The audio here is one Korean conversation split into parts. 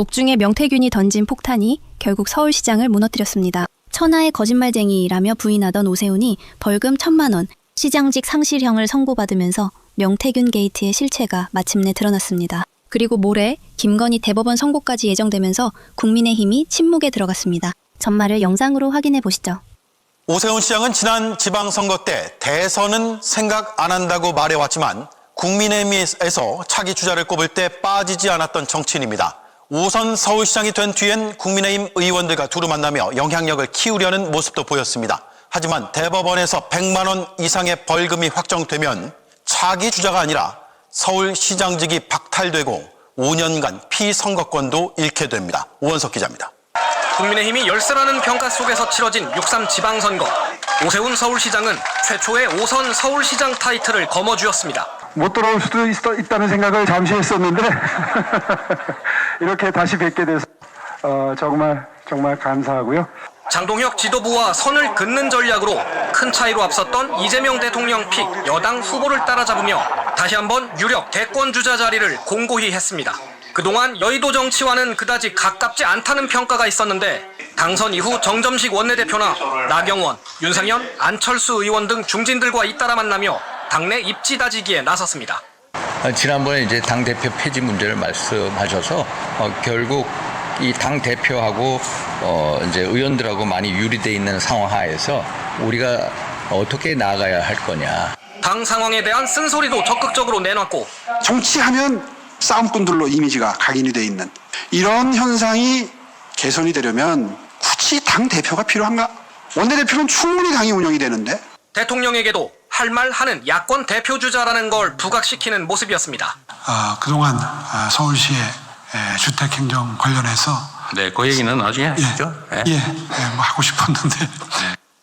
옥중에 명태균이 던진 폭탄이 결국 서울시장을 무너뜨렸습니다. 천하의 거짓말쟁이라며 부인하던 오세훈이 벌금 1,000만 원, 시장직 상실형을 선고받으면서 명태균 게이트의 실체가 마침내 드러났습니다. 그리고 모레 김건희 대법원 선고까지 예정되면서 국민의힘이 침묵에 들어갔습니다. 전말을 영상으로 확인해 보시죠. 오세훈 시장은 지난 지방선거 때 대선은 생각 안 한다고 말해왔지만 국민의힘에서 차기 주자를 꼽을 때 빠지지 않았던 정치인입니다. 5선 서울시장이 된 뒤엔 국민의힘 의원들과 두루 만나며 영향력을 키우려는 모습도 보였습니다. 하지만 대법원에서 100만 원 이상의 벌금이 확정되면 차기 주자가 아니라 서울시장직이 박탈되고 5년간 피선거권도 잃게 됩니다. 오원석 기자입니다. 국민의힘이 열세라는 평가 속에서 치러진 6.3 지방선거. 오세훈 서울시장은 최초의 5선 서울시장 타이틀을 거머쥐었습니다. 못 돌아올 수도 있다는 생각을 잠시 했었는데 이렇게 다시 뵙게 돼서 정말 감사하고요. 장동혁 지도부와 선을 긋는 전략으로 큰 차이로 앞섰던 이재명 대통령 픽 여당 후보를 따라잡으며 다시 한번 유력 대권주자 자리를 공고히 했습니다. 그동안 여의도 정치와는 그다지 가깝지 않다는 평가가 있었는데 당선 이후 정점식 원내대표나 나경원, 윤상현, 안철수 의원 등 중진들과 잇따라 만나며 당내 입지 다지기에 나섰습니다. 지난번에 이제 당대표 폐지 문제를 말씀하셔서 결국 이 당대표하고 이제 의원들하고 많이 유리돼 있는 상황 하에서 우리가 어떻게 나아가야 할 거냐. 당 상황에 대한 쓴소리도 적극적으로 내놨고 정치하면 싸움꾼들로 이미지가 각인이 돼 있는 이런 현상이 개선이 되려면 굳이 당대표가 필요한가? 원내대표는 충분히 당이 운영이 되는데. 대통령에게도 할 말 하는 야권 대표주자라는 걸 부각시키는 모습이었습니다. 그동안 서울시의 주택행정 관련해서 그 얘기는 나중에 하시죠. 뭐 하고 싶었는데.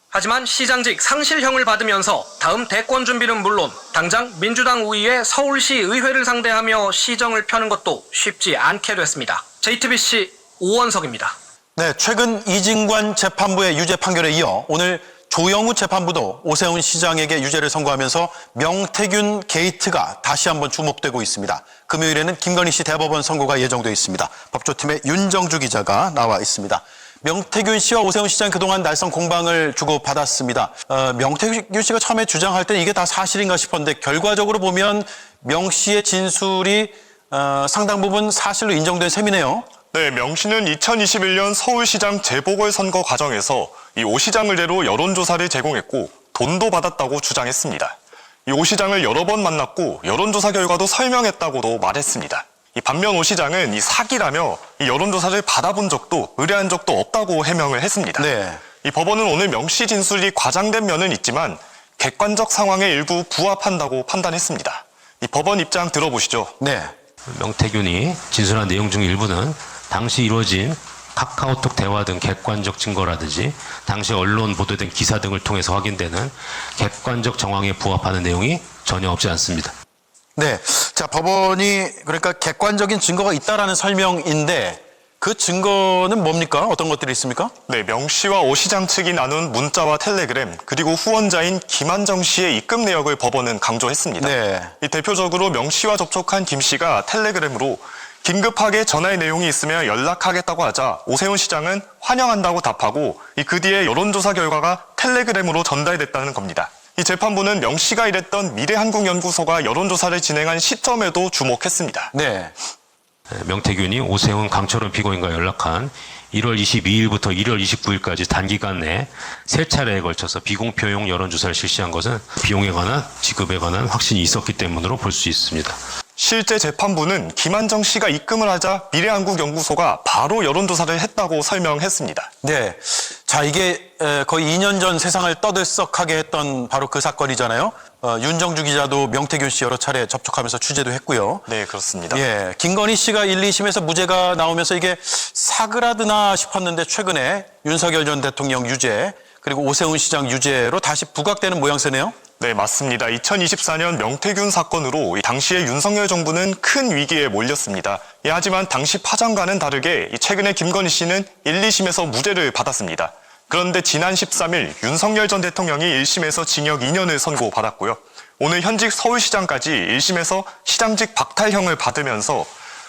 하지만 시장직 상실형을 받으면서 다음 대권 준비는 물론 당장 민주당 우위의 서울시 의회를 상대하며 시정을 펴는 것도 쉽지 않게 됐습니다. JTBC 오원석입니다. 네, 최근 이진관 재판부의 유죄 판결에 이어 오늘 조영우 재판부도 오세훈 시장에게 유죄를 선고하면서 명태균 게이트가 다시 한번 주목되고 있습니다. 금요일에는 김건희 씨 대법원 선고가 예정되어 있습니다. 법조팀의 윤정주 기자가 나와 있습니다. 명태균 씨와 오세훈 시장 그동안 날선 공방을 주고받았습니다. 명태균 씨가 처음에 주장할 때 이게 다 사실인가 싶었는데 결과적으로 보면 명 씨의 진술이 상당 부분 사실로 인정된 셈이네요. 네, 명 씨는 2021년 서울시장 재보궐선거 과정에서 이 오 시장을 대로 여론조사를 제공했고 돈도 받았다고 주장했습니다. 이 오 시장을 여러 번 만났고 여론조사 결과도 설명했다고도 말했습니다. 반면 오 시장은 이 사기라며 이 여론조사를 받아본 적도 의뢰한 적도 없다고 해명을 했습니다. 네. 이 법원은 오늘 명 씨 진술이 과장된 면은 있지만 객관적 상황에 일부 부합한다고 판단했습니다. 이 법원 입장 들어보시죠. 네. 명태균이 진술한 내용 중 일부는 당시 이루어진 카카오톡 대화 등 객관적 증거라든지 당시 언론 보도된 기사 등을 통해서 확인되는 객관적 정황에 부합하는 내용이 전혀 없지 않습니다. 네. 자, 법원이 그러니까 객관적인 증거가 있다라는 설명인데 그 증거는 뭡니까? 어떤 것들이 있습니까? 네, 명 씨와 오 시장 측이 나눈 문자와 텔레그램 그리고 후원자인 김한정 씨의 입금 내역을 법원은 강조했습니다. 네. 이 대표적으로 명 씨와 접촉한 김 씨가 텔레그램으로 긴급하게 전화의 내용이 있으면 연락하겠다고 하자 오세훈 시장은 환영한다고 답하고 그 뒤에 여론조사 결과가 텔레그램으로 전달됐다는 겁니다. 이 재판부는 명 씨가 일했던 미래한국연구소가 여론조사를 진행한 시점에도 주목했습니다. 네. 명태균이 오세훈 강철원 피고인과 연락한 1월 22일부터 1월 29일까지 단기간 내에 3차례에 걸쳐서 비공표용 여론조사를 실시한 것은 비용에 관한 지급에 관한 확신이 있었기 때문으로 볼 수 있습니다. 실제 재판부는 김한정 씨가 입금을 하자 미래한국연구소가 바로 여론조사를 했다고 설명했습니다. 네. 자, 이게 거의 2년 전 세상을 떠들썩하게 했던 바로 그 사건이잖아요. 윤정주 기자도 명태균 씨 여러 차례 접촉하면서 취재도 했고요. 네, 그렇습니다. 예, 김건희 씨가 1, 2심에서 무죄가 나오면서 이게 사그라드나 싶었는데 최근에 윤석열 전 대통령 유죄 그리고 오세훈 시장 유죄로 다시 부각되는 모양새네요. 네, 맞습니다. 2024년 명태균 사건으로 당시의 윤석열 정부는 큰 위기에 몰렸습니다. 하지만 당시 파장과는 다르게 최근에 김건희 씨는 1, 2심에서 무죄를 받았습니다. 그런데 지난 13일 윤석열 전 대통령이 1심에서 징역 2년을 선고받았고요. 오늘 현직 서울시장까지 1심에서 시장직 박탈형을 받으면서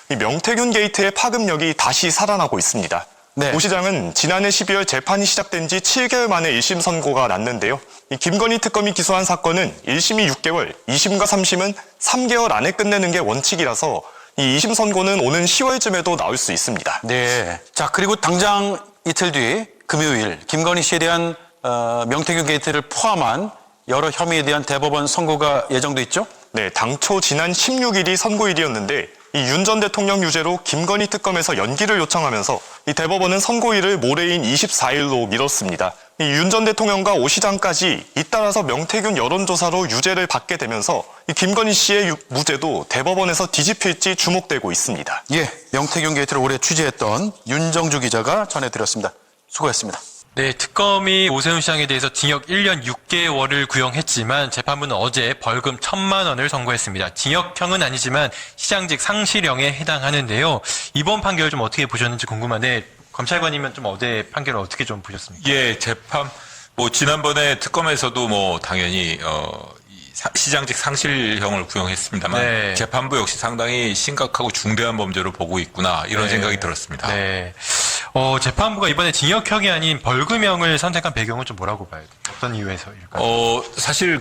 이 명태균 게이트의 파급력이 다시 살아나고 있습니다. 네. 오 시장은 지난해 12월 재판이 시작된 지 7개월 만에 1심 선고가 났는데요. 이 김건희 특검이 기소한 사건은 1심이 6개월, 2심과 3심은 3개월 안에 끝내는 게 원칙이라서 이 2심 선고는 오는 10월쯤에도 나올 수 있습니다. 네. 자, 그리고 당장 이틀 뒤 금요일 김건희 씨에 대한 명태균 게이트를 포함한 여러 혐의에 대한 대법원 선고가 예정돼 있죠? 네, 당초 지난 16일이 선고일이었는데 이 윤 전 대통령 유죄로 김건희 특검에서 연기를 요청하면서 이 대법원은 선고일을 모레인 24일로 미뤘습니다. 이 윤 전 대통령과 오 시장까지 잇따라서 명태균 여론조사로 유죄를 받게 되면서 이 김건희 씨의 무죄도 대법원에서 뒤집힐지 주목되고 있습니다. 예, 명태균 게이트를 오래 취재했던 윤정주 기자가 전해드렸습니다. 수고했습니다. 네, 특검이 오세훈 시장에 대해서 징역 1년 6개월을 구형했지만 재판부는 어제 벌금 1,000만 원을 선고했습니다. 징역형은 아니지만 시장직 상실형에 해당하는데요. 이번 판결 좀 어떻게 보셨는지 궁금한데 검찰관이면 좀 어제 판결을 어떻게 좀 보셨습니까? 예, 재판 지난번에 특검에서도 당연히 시장직 상실형을 구형했습니다만 네. 재판부 역시 상당히 심각하고 중대한 범죄로 보고 있구나 이런 네. 생각이 들었습니다. 네. 재판부가 이번에 징역형이 아닌 벌금형을 선택한 배경은 좀 뭐라고 봐야 돼요? 어떤 이유에서일까요? 사실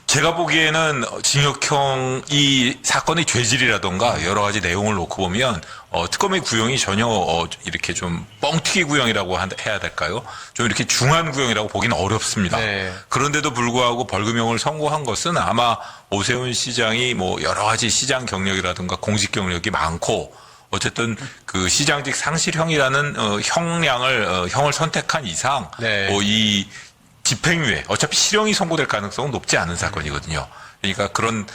제가 보기에는 징역형 이 사건의 죄질이라던가 여러 가지 내용을 놓고 보면 특검의 구형이 전혀 이렇게 좀 뻥튀기 구형이라고 해야 될까요? 좀 이렇게 중한 구형이라고 보기는 어렵습니다. 네. 그런데도 불구하고 벌금형을 선고한 것은 아마 오세훈 시장이 여러 가지 시장 경력이라든가 공직 경력이 많고 어쨌든 그 시장직 상실형이라는 형을 선택한 이상 네. 이 집행유예, 어차피 실형이 선고될 가능성은 높지 않은 사건이거든요. 그러니까 그런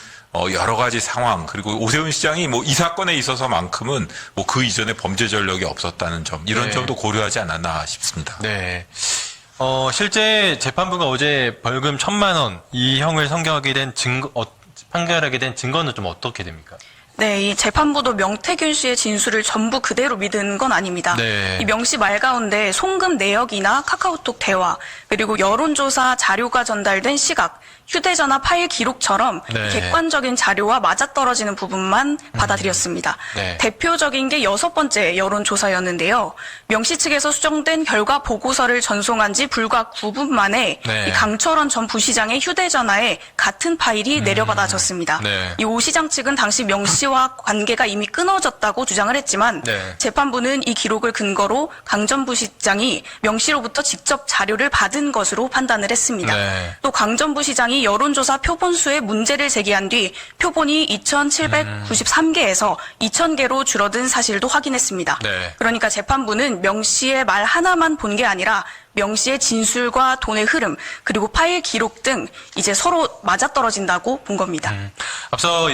여러 가지 상황, 그리고 오세훈 시장이 이 사건에 있어서만큼은 그 이전에 범죄 전력이 없었다는 점, 이런 네. 점도 고려하지 않았나 싶습니다. 네. 실제 재판부가 어제 벌금 1,000만 원 이 형을 선고하게 된 판결하게 된 증거는 좀 어떻게 됩니까? 네, 이 재판부도 명태균 씨의 진술을 전부 그대로 믿은 건 아닙니다. 네. 이 명 씨 말 가운데 송금 내역이나 카카오톡 대화, 그리고 여론조사 자료가 전달된 시각, 휴대전화 파일 기록처럼 네. 객관적인 자료와 맞아떨어지는 부분만 받아들였습니다. 네. 대표적인 게 6번째 여론조사였는데요. 명 씨 측에서 수정된 결과 보고서를 전송한 지 불과 9분 만에 네. 이 강철원 전 부시장의 휴대전화에 같은 파일이 내려받아졌습니다. 네. 이 오 시장 측은 당시 명 씨와 관계가 이미 끊어졌다고 주장을 했지만 네. 재판부는 이 기록을 근거로 강 전 부시장이 명 씨로부터 직접 자료를 받은 것으로 판단을 했습니다. 네. 또 강 전 부시장이 여론조사 표본수에 문제를 제기한 뒤 표본이 2,793개에서 2,000개로 줄어든 사실도 확인했습니다. 네. 그러니까 재판부는 명 씨의 말 하나만 본 게 아니라 명 씨의 진술과 돈의 흐름, 그리고 파일 기록 등 이제 서로 맞아떨어진다고 본 겁니다. 앞서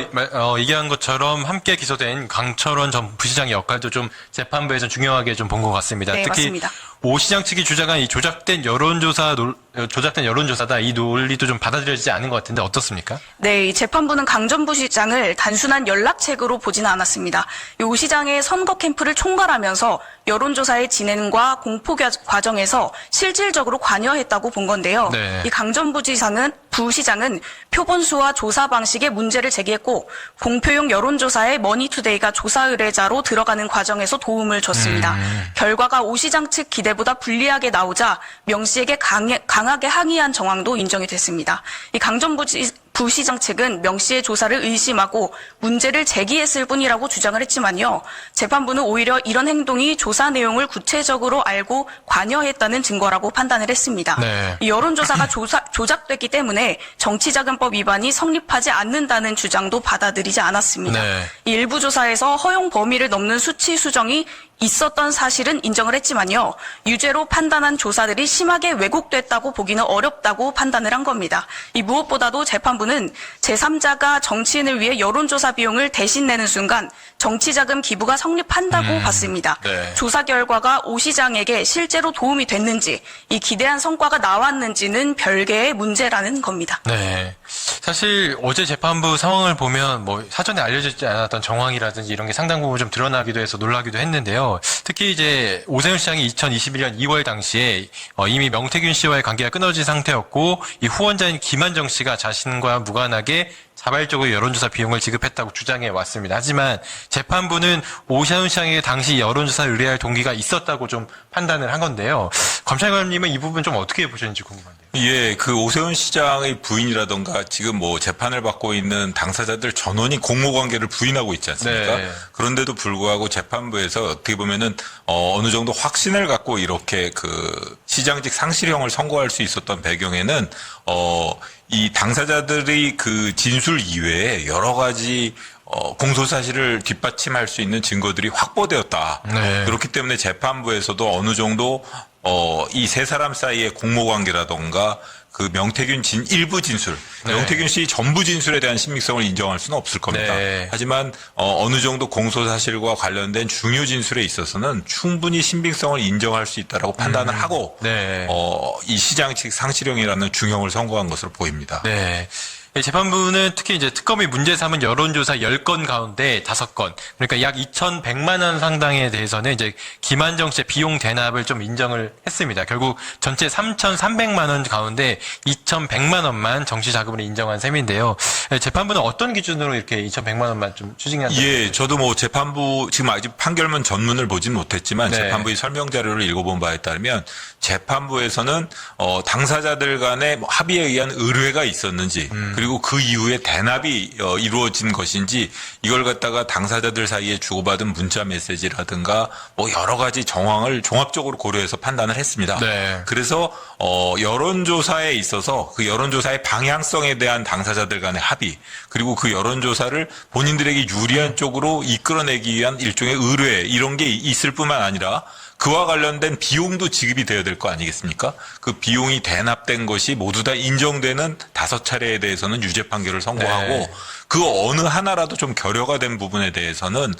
얘기한 것처럼 함께 기소된 강철원 전 부시장의 역할도 좀 재판부에서 중요하게 좀 본 것 같습니다. 네, 특히 맞습니다. 오 시장 측이 주장한 이 조작된 여론조사다 이 논리도 좀 받아들여지지 않은 것 같은데 어떻습니까? 네, 이 재판부는 강 전 부시장을 단순한 연락책으로 보지는 않았습니다. 이 오 시장의 선거 캠프를 총괄하면서 여론조사의 진행과 공포 과정에서 실질적으로 관여했다고 본 건데요. 네. 이 강 전 부시장은 표본수와 조사 방식에 문제를 제기했고 공표용 여론조사에 머니투데이가 조사 의뢰자로 들어가는 과정에서 도움을 줬습니다. 결과가 오 시장 측 기대보다 불리하게 나오자 명 씨에게 강하게 항의한 정황도 인정이 됐습니다. 이 강 전 부시장 측은 명 씨의 조사를 의심하고 문제를 제기했을 뿐이라고 주장을 했지만요. 재판부는 오히려 이런 행동이 조사 내용을 구체적으로 알고 관여했다는 증거라고 판단을 했습니다. 네. 이 여론조사가 조작됐기 때문에 정치자금법 위반이 성립하지 않는다는 주장도 받아들이지 않았습니다. 네. 이 일부 조사에서 허용 범위를 넘는 수치 수정이 있었던 사실은 인정을 했지만요. 유죄로 판단한 조사들이 심하게 왜곡됐다고 보기는 어렵다고 판단을 한 겁니다. 이 무엇보다도 재판부는 제3자가 정치인을 위해 여론조사 비용을 대신 내는 순간 정치자금 기부가 성립한다고 봤습니다. 네. 조사 결과가 오 시장에게 실제로 도움이 됐는지, 이 기대한 성과가 나왔는지는 별개의 문제라는 겁니다. 네. 사실 어제 재판부 상황을 보면 사전에 알려지지 않았던 정황이라든지 이런 게 상당 부분 좀 드러나기도 해서 놀라기도 했는데요. 특히 이제 오세훈 시장이 2021년 2월 당시에 이미 명태균 씨와의 관계가 끊어진 상태였고 이 후원자인 김한정 씨가 자신과 무관하게 자발적으로 여론조사 비용을 지급했다고 주장해 왔습니다. 하지만 재판부는 오세훈 시장에게 당시 여론조사를 의뢰할 동기가 있었다고 좀 판단을 한 건데요. 검찰관님은 이 부분 좀 어떻게 보셨는지 궁금한데요. 예, 그 오세훈 시장의 부인이라던가 지금 뭐 재판을 받고 있는 당사자들 전원이 공모관계를 부인하고 있지 않습니까? 네. 그런데도 불구하고 재판부에서 어떻게 보면은 어느 정도 확신을 갖고 이렇게 그 시장직 상실형을 선고할 수 있었던 배경에는 이 당사자들의 그 진술 이외에 여러 가지 공소 사실을 뒷받침할 수 있는 증거들이 확보되었다. 네. 그렇기 때문에 재판부에서도 어느 정도 이 세 사람 사이의 공모 관계라던가 그 명태균 일부 진술, 네. 명태균 씨 전부 진술에 대한 신빙성을 인정할 수는 없을 겁니다. 네. 하지만 어느 정도 공소 사실과 관련된 중요 진술에 있어서는 충분히 신빙성을 인정할 수 있다라고 판단을 하고 네. 이 시장직 상실형이라는 중형을 선고한 것으로 보입니다. 네. 재판부는 특히 이제 특검이 문제 삼은 여론조사 10건 가운데 5건, 그러니까 약 2,100만 원 상당에 대해서는 이제 김한정 씨의 비용 대납을 좀 인정을 했습니다. 결국 전체 3,300만 원 가운데 2,100만 원만 정치 자금으로 인정한 셈인데요. 재판부는 어떤 기준으로 이렇게 2,100만 원만 좀 추징한? 예, 저도 뭐 재판부 지금 아직 판결문 전문을 보진 못했지만 네. 재판부의 설명 자료를 읽어본 바에 따르면 재판부에서는 당사자들 간의 뭐 합의에 의한 의뢰가 있었는지 그리고 그 이후에 대납이 이루어진 것인지 이걸 갖다가 당사자들 사이에 주고받은 문자 메시지라든가 뭐 여러 가지 정황을 종합적으로 고려해서 판단을 했습니다. 네. 그래서 여론조사에 있어서 그 여론조사의 방향성에 대한 당사자들 간의 합의 그리고 그 여론조사를 본인들에게 유리한 쪽으로 이끌어내기 위한 일종의 의뢰 이런 게 있을 뿐만 아니라 그와 관련된 비용도 지급이 되어야 될 거 아니겠습니까? 그 비용이 대납된 것이 모두 다 인정되는 5차례에 대해서는 유죄 판결을 선고하고 네. 그 어느 하나라도 좀 결여가 된 부분에 대해서는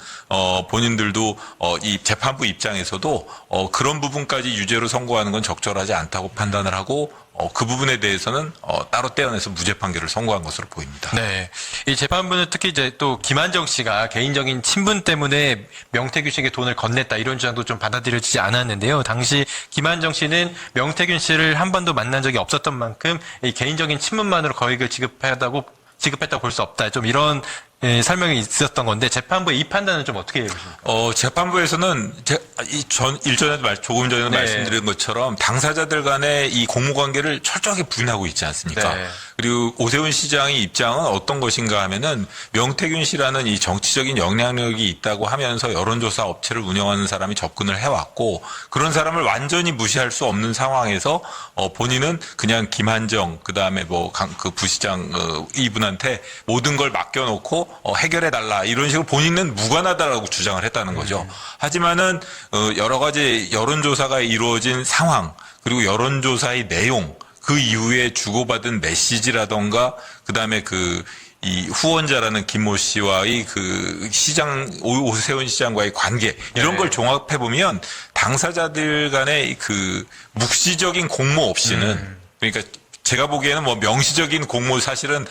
본인들도 이 재판부 입장에서도 그런 부분까지 유죄로 선고하는 건 적절하지 않다고 판단을 하고 그 부분에 대해서는 따로 떼어내서 무죄 판결을 선고한 것으로 보입니다. 네. 이 재판부는 특히 이제 또 김한정 씨가 개인적인 친분 때문에 명태균 씨에게 돈을 건넸다 이런 주장도 좀 받아들여지지 않았는데요. 당시 김한정 씨는 명태균 씨를 한 번도 만난 적이 없었던 만큼 이 개인적인 친분만으로 거액을 지급했다고 볼 수 없다. 좀 이런 설명이 있었던 건데 재판부의 이 판단은 좀 어떻게 보십니까? 재판부에서는 조금 전에 네. 말씀드린 것처럼 당사자들 간의 이 공모관계를 철저하게 부인하고 있지 않습니까? 네. 그리고 오세훈 시장의 입장은 어떤 것인가 하면은 명태균 씨라는 이 정치적인 영향력이 있다고 하면서 여론조사 업체를 운영하는 사람이 접근을 해왔고 그런 사람을 완전히 무시할 수 없는 상황에서 본인은 그냥 김한정 그다음에 그 부시장 이분한테 모든 걸 맡겨놓고 해결해달라 이런 식으로 본인은 무관하다라고 주장을 했다는 거죠. 하지만은 여러 가지 여론조사가 이루어진 상황 그리고 여론조사의 내용 그 이후에 주고받은 메시지라던가 그다음에 이 후원자라는 김모 씨와의 그 오세훈 시장과의 관계 이런 걸 종합해 보면 당사자들 간의 그 묵시적인 공모 없이는 그러니까 제가 보기에는 뭐 명시적인 공모 사실은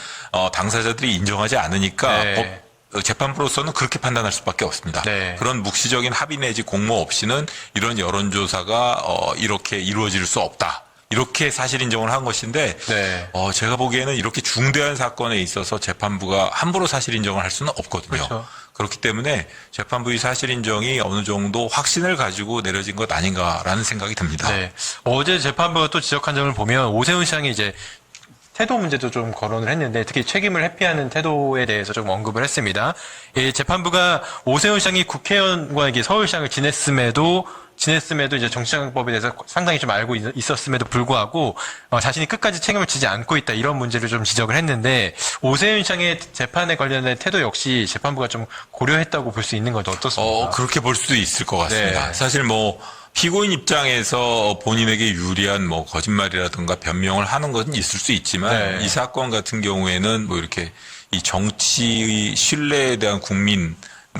당사자들이 인정하지 않으니까 네. 재판부로서는 그렇게 판단할 수밖에 없습니다. 네. 그런 묵시적인 합의 내지 공모 없이는 이런 여론조사가 이렇게 이루어질 수 없다. 이렇게 사실 인정을 한 것인데 네. 제가 보기에는 이렇게 중대한 사건에 있어서 재판부가 함부로 사실 인정을 할 수는 없거든요. 그렇죠. 그렇기 때문에 재판부의 사실 인정이 어느 정도 확신을 가지고 내려진 것 아닌가라는 생각이 듭니다. 네. 어제 재판부가 또 지적한 점을 보면 오세훈 시장이 이제 태도 문제도 좀 거론을 했는데 특히 책임을 회피하는 태도에 대해서 좀 언급을 했습니다. 재판부가 오세훈 시장이 국회의원과 이게 서울시장을 지냈음에도 이제 정치자금법에 대해서 상당히 좀 알고 있었음에도 불구하고 자신이 끝까지 책임을 지지 않고 있다 이런 문제를 좀 지적을 했는데 오세훈 시장의 재판에 관련된 태도 역시 재판부가 좀 고려했다고 볼 수 있는 건지 어떻습니까? 그렇게 볼 수도 있을 것 같습니다. 네. 사실 피고인 입장에서 본인에게 유리한 거짓말이라든가 변명을 하는 것은 있을 수 있지만 네. 이 사건 같은 경우에는 이렇게 이 정치의 신뢰에 대한 국민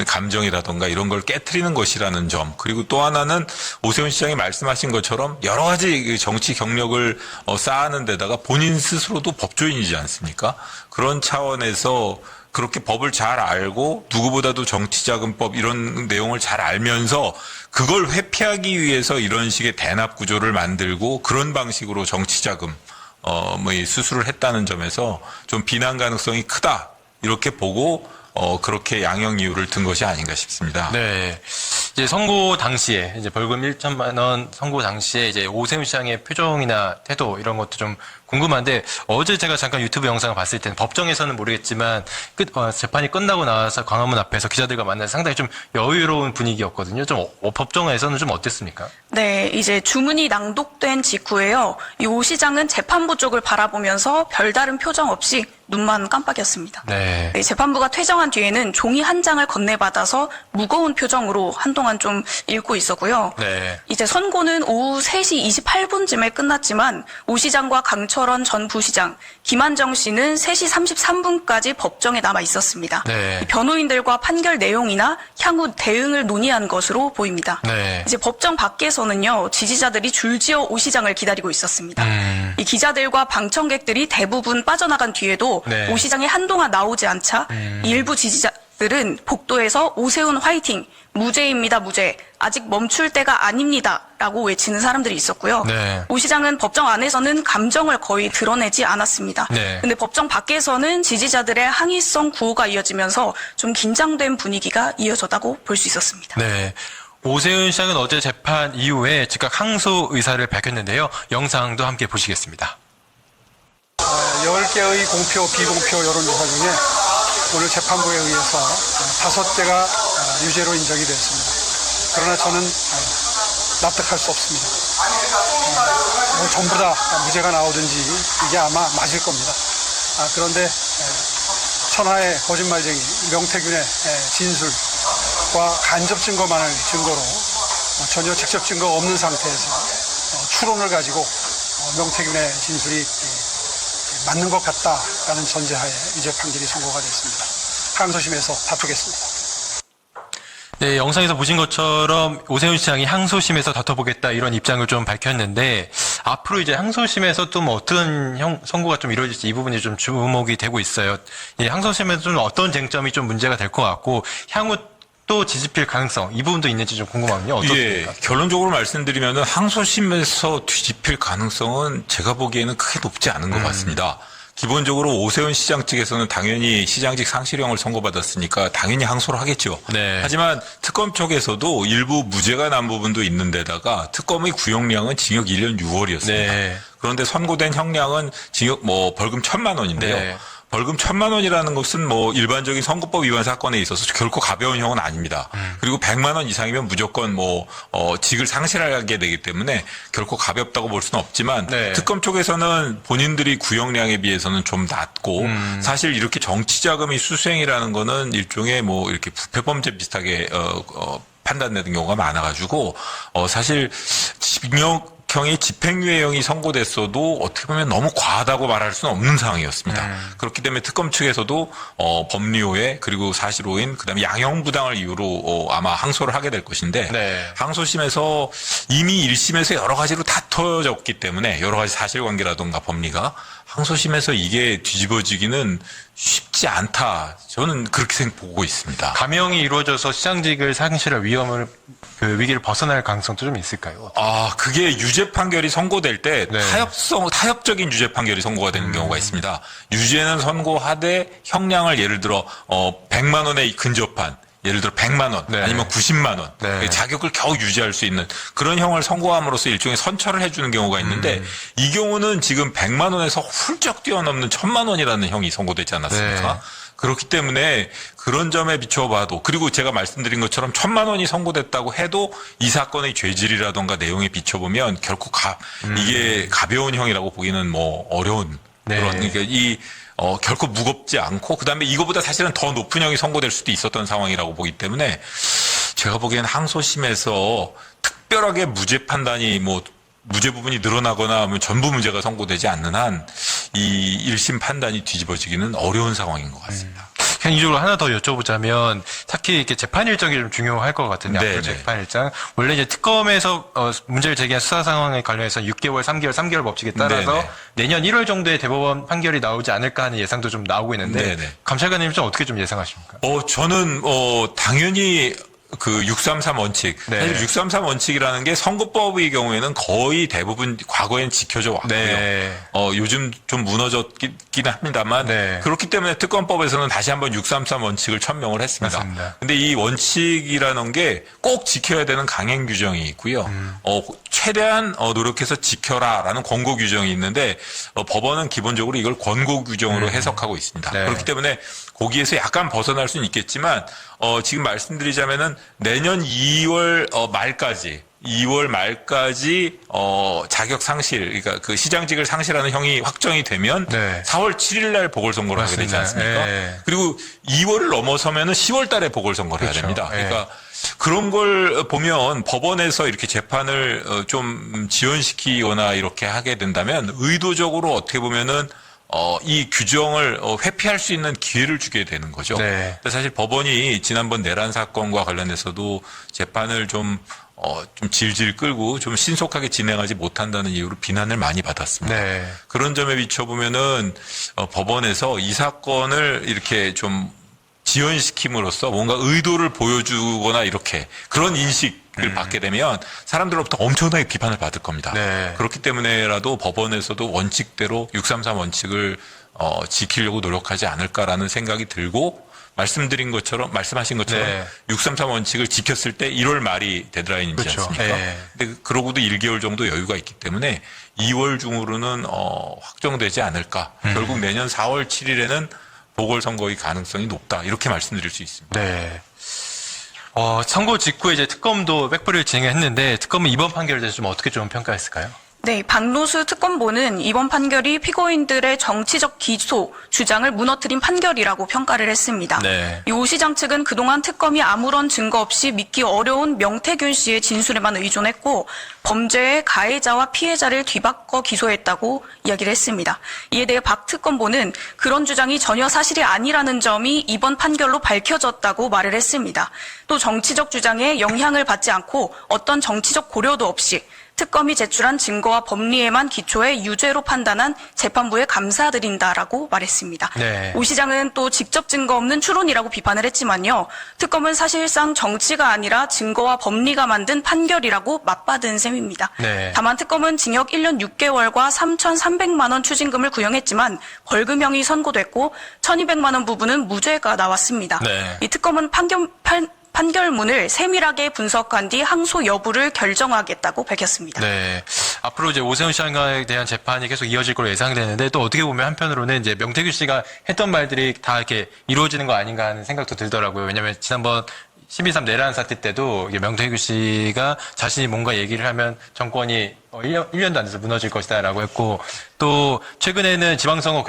감정이라던가 이런 걸 깨트리는 것이라는 점 그리고 또 하나는 오세훈 시장이 말씀하신 것처럼 여러 가지 정치 경력을 쌓아는 데다가 본인 스스로도 법조인이지 않습니까? 그런 차원에서 그렇게 법을 잘 알고 누구보다도 정치자금법 이런 내용을 잘 알면서 그걸 회피하기 위해서 이런 식의 대납 구조를 만들고 그런 방식으로 정치자금 수술을 했다는 점에서 좀 비난 가능성이 크다. 이렇게 보고 그렇게 양형 이유를 든 것이 아닌가 싶습니다. 네. 이제 선고 당시에 이제 벌금 1천만 원 선고 당시에 이제 오세훈 시장의 표정이나 태도 이런 것도 좀 궁금한데 어제 제가 잠깐 유튜브 영상을 봤을 때는 법정에서는 모르겠지만 재판이 끝나고 나와서 광화문 앞에서 기자들과 만나서 상당히 좀 여유로운 분위기였거든요. 좀 법정에서는 좀 어땠습니까? 네, 이제 주문이 낭독된 직후에요. 이 오 시장은 재판부 쪽을 바라보면서 별다른 표정 없이 눈만 깜빡였습니다. 네. 네, 재판부가 퇴정한 뒤에는 종이 한 장을 건네받아서 무거운 표정으로 한동안 좀 읽고 있었고요. 네. 이제 선고는 오후 3시 28분쯤에 끝났지만 오 시장과 강철원 전 부시장, 김한정 씨는 3시 33분까지 법정에 남아 있었습니다. 네. 변호인들과 판결 내용이나 향후 대응을 논의한 것으로 보입니다. 네. 이제 법정 밖에서는요, 지지자들이 줄지어 오 시장을 기다리고 있었습니다. 이 기자들과 방청객들이 대부분 빠져나간 뒤에도 네. 오 시장이 한동안 나오지 않자 일부 지지자들은 복도에서 오세훈 화이팅, 무죄입니다, 무죄, 아직 멈출 때가 아닙니다 라고 외치는 사람들이 있었고요. 네. 오 시장은 법정 안에서는 감정을 거의 드러내지 않았습니다. 네. 근데 법정 밖에서는 지지자들의 항의성 구호가 이어지면서 좀 긴장된 분위기가 이어졌다고 볼 수 있었습니다. 네. 오세훈 시장은 어제 재판 이후에 즉각 항소 의사를 밝혔는데요. 영상도 함께 보시겠습니다. 10개의 공표, 비공표 여론조사 중에 오늘 재판부에 의해서 5개가 유죄로 인정이 되었습니다. 그러나 저는 납득할 수 없습니다. 전부 다 무죄가 나오든지 이게 아마 맞을 겁니다. 그런데 천하의 거짓말쟁이 명태균의 진술과 간접 증거만을 증거로 전혀 직접 증거 없는 상태에서 추론을 가지고 명태균의 진술이 맞는 것 같다라는 전제하에 유죄 판결이 선고가 됐습니다. 항소심에서 다투겠습니다. 네, 영상에서 보신 것처럼 오세훈 시장이 항소심에서 다퉈보겠다 이런 입장을 좀 밝혔는데 앞으로 이제 항소심에서 좀 어떤 선고가 좀 이루어질지 이 부분이 좀 주목이 되고 있어요. 이 항소심에서 좀 어떤 쟁점이 좀 문제가 될 것 같고 향후 또 뒤집힐 가능성 이 부분도 있는지 좀 궁금하거든요. 어떻습니까? 결론적으로 말씀드리면은 항소심에서 뒤집힐 가능성은 제가 보기에는 크게 높지 않은 것 같습니다. 기본적으로 오세훈 시장 측에서는 당연히 시장직 상실형을 선고받았으니까 당연히 항소를 하겠죠. 네. 하지만 특검 쪽에서도 일부 무죄가 난 부분도 있는데다가 특검의 구형량은 징역 1년 6월이었습니다. 네. 그런데 선고된 형량은 징역 벌금 1,000만 원인데요. 네. 벌금 1,000만 원이라는 것은 일반적인 선거법 위반 사건에 있어서 결코 가벼운 형은 아닙니다. 그리고 100만 원 이상이면 무조건 직을 상실하게 되기 때문에 결코 가볍다고 볼 수는 없지만 네. 특검 쪽에서는 본인들이 구형량에 비해서는 좀 낮고 사실 이렇게 정치자금이 수수행이라는 거는 일종의 이렇게 부패범죄 비슷하게 판단되는 경우가 많아가지고 사실 징역형이 집행유예형이 선고됐어도 어떻게 보면 너무 과하다고 말할 수는 없는 상황이었습니다. 그렇기 때문에 특검 측에서도 법리오해 그리고 사실오인 그다음에 양형부당을 이유로 아마 항소를 하게 될 것인데 네. 항소심에서 이미 1심에서 여러 가지로 다퉈졌기 때문에 여러 가지 사실관계라든가 법리가 항소심에서 이게 뒤집어지기는 쉽지 않다. 저는 그렇게 보고 있습니다. 감형이 이루어져서 시장직을 상실할 위기를 벗어날 가능성도 좀 있을까요? 그게 유죄 판결이 선고될 때 네. 타협적인 유죄 판결이 선고가 되는 경우가 있습니다. 유죄는 선고하되 형량을 예를 들어 100만 원에 근접한 예를 들어 100만 원 네. 아니면 90만 원 네. 자격을 겨우 유지할 수 있는 그런 형을 선고함으로써 일종의 선처를 해주는 경우가 있는데 이 경우는 지금 100만 원에서 훌쩍 뛰어넘는 1,000만 원이라는 형이 선고되지 않았습니까? 네. 그렇기 때문에 그런 점에 비춰봐도 그리고 제가 말씀드린 것처럼 1,000만 원이 선고됐다고 해도 이 사건의 죄질이라던가 내용에 비춰보면 결코 이게 가벼운 형이라고 보기는 어려운 네. 그런 그러니까 결코 무겁지 않고 그다음에 이거보다 사실은 더 높은 형이 선고될 수도 있었던 상황이라고 보기 때문에 제가 보기엔 항소심에서 특별하게 무죄 판단이 무죄 부분이 늘어나거나 하면 전부 무죄가 선고되지 않는 한 이 1심 판단이 뒤집어지기는 어려운 상황인 것 같습니다. 개인적으로 하나 더 여쭤보자면 특히 이렇게 재판 일정이 좀 중요할 것 같은데 네, 앞으로 네. 재판 일정 원래 이제 특검에서 문제를 제기한 수사 상황에 관련해서 6개월, 3개월 법칙에 따라서 네, 네. 내년 1월 정도에 대법원 판결이 나오지 않을까 하는 예상도 좀 나오고 있는데 네, 네. 감찰관님 좀 어떻게 좀 예상하십니까? 저는 당연히 그 633 원칙. 네. 사실 633 원칙이라는 게 선거법의 경우에는 거의 대부분 과거엔 지켜져 왔고요. 네. 요즘 좀 무너졌긴 합니다만 네. 그렇기 때문에 특검법에서는 다시 한번 633 원칙을 천명을 했습니다. 맞습니다. 근데 이 원칙이라는 게 꼭 지켜야 되는 강행 규정이 있고요. 최대한 노력해서 지켜라라는 권고 규정이 있는데 법원은 기본적으로 이걸 권고 규정으로 해석하고 있습니다. 네. 그렇기 때문에 거기에서 약간 벗어날 수는 있겠지만 지금 말씀드리자면은 내년 2월 말까지 자격 상실, 그러니까 그 시장직을 상실하는 형이 확정이 되면 네. 4월 7일 날 보궐선거를 하게 되지 않습니까? 네. 그리고 2월을 넘어서면은 10월 달에 보궐선거를 그렇죠. 해야 됩니다. 네. 그러니까 그런 걸 보면 법원에서 이렇게 재판을 좀 지연시키거나 이렇게 하게 된다면 의도적으로 어떻게 보면은 이 규정을 회피할 수 있는 기회를 주게 되는 거죠. 네. 사실 법원이 지난번 내란 사건과 관련해서도 재판을 좀 질질 끌고 좀 신속하게 진행하지 못한다는 이유로 비난을 많이 받았습니다. 네. 그런 점에 비춰보면은 법원에서 이 사건을 이렇게 좀 지연시킴으로써 뭔가 의도를 보여주거나 이렇게 그런 인식을 받게 되면 사람들로부터 엄청나게 비판을 받을 겁니다. 네. 그렇기 때문에라도 법원에서도 원칙대로 633 원칙을 지키려고 노력하지 않을까라는 생각이 들고 말씀하신 것처럼 네. 633 원칙을 지켰을 때 1월 말이 데드라인이지 그렇죠. 않습니까? 네. 근데 그러고도 1개월 정도 여유가 있기 때문에 2월 중으로는 확정되지 않을까. 결국 내년 4월 7일에는 보궐선거의 가능성이 높다. 이렇게 말씀드릴 수 있습니다. 네. 선거 직후에 이제 특검도 백부를 진행했는데 특검은 이번 판결에 대해서 좀 어떻게 좀 평가했을까요? 네, 박노수 특검보는 이번 판결이 피고인들의 정치적 기소 주장을 무너뜨린 판결이라고 평가를 했습니다. 네. 이 오 시장 측은 그동안 특검이 아무런 증거 없이 믿기 어려운 명태균 씨의 진술에만 의존했고 범죄의 가해자와 피해자를 뒤바꿔 기소했다고 이야기를 했습니다. 이에 대해 박 특검보는 그런 주장이 전혀 사실이 아니라는 점이 이번 판결로 밝혀졌다고 말을 했습니다. 또 정치적 주장에 영향을 받지 않고 어떤 정치적 고려도 없이 특검이 제출한 증거와 법리에만 기초해 유죄로 판단한 재판부에 감사드린다라고 말했습니다. 네. 오 시장은 또 직접 증거 없는 추론이라고 비판을 했지만요. 특검은 사실상 정치가 아니라 증거와 법리가 만든 판결이라고 맞받은 셈입니다. 네. 다만 특검은 징역 1년 6개월과 3,300만 원 추징금을 구형했지만 벌금형이 선고됐고 1,200만 원 부분은 무죄가 나왔습니다. 네. 이 특검은 판결문을 세밀하게 분석한 뒤 항소 여부를 결정하겠다고 밝혔습니다. 네. 앞으로 이제 오세훈 시장에 대한 재판이 계속 이어질 걸로 예상되는데 또 어떻게 보면 한편으로는 이제 명태균 씨가 했던 말들이 다 이렇게 이루어지는 거 아닌가 하는 생각도 들더라고요. 왜냐하면 지난번 12.3 내란 사태 때도 이게 명태균 씨가 자신이 뭔가 얘기를 하면 정권이 1년도 안 돼서 무너질 것이다라고 했고 또 최근에는 지방선거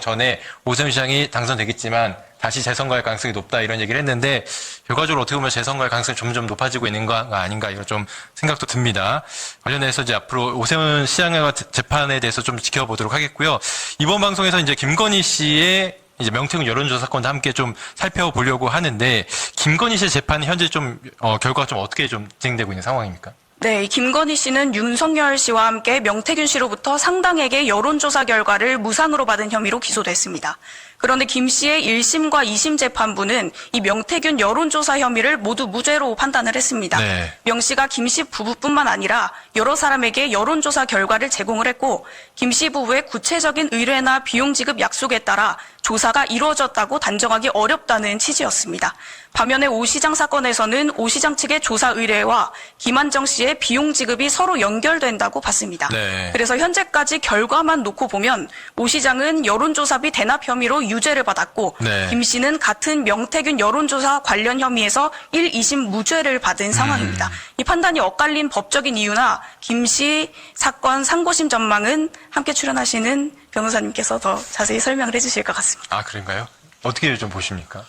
전에 오세훈 시장이 당선되겠지만 다시 재선거할 가능성이 높다 이런 얘기를 했는데 결과적으로 어떻게 보면 재선거할 가능성이 점점 높아지고 있는 거 아닌가 이런 좀 생각도 듭니다. 관련해서 이제 앞으로 오세훈 시장의 재판에 대해서 좀 지켜보도록 하겠고요. 이번 방송에서 이제 김건희 씨의 이제 명태균 여론조사 사건도 함께 좀 살펴보려고 하는데 김건희 씨의 재판이 현재 좀 결과가 좀 어떻게 좀 진행되고 있는 상황입니까? 네, 김건희 씨는 윤석열 씨와 함께 명태균 씨로부터 상당에게 여론조사 결과를 무상으로 받은 혐의로 기소됐습니다. 그런데 김 씨의 1심과 2심 재판부는 이 명태균 여론조사 혐의를 모두 무죄로 판단을 했습니다. 네. 명 씨가 김 씨 부부뿐만 아니라 여러 사람에게 여론조사 결과를 제공을 했고 김 씨 부부의 구체적인 의뢰나 비용 지급 약속에 따라 조사가 이루어졌다고 단정하기 어렵다는 취지였습니다. 반면에 오 시장 사건에서는 오 시장 측의 조사 의뢰와 김한정 씨의 비용 지급이 서로 연결된다고 봤습니다. 네. 그래서 현재까지 결과만 놓고 보면 오 시장은 여론조사비 대납 혐의로 유죄를 받았고 네. 김 씨는 같은 명태균 여론조사 관련 혐의에서 1, 2심 무죄를 받은 상황입니다. 이 판단이 엇갈린 법적인 이유나 김 씨 사건 상고심 전망은 함께 출연하시는 변호사님께서 더 자세히 설명을 해주실 것 같습니다. 아, 그런가요? 어떻게 좀 보십니까?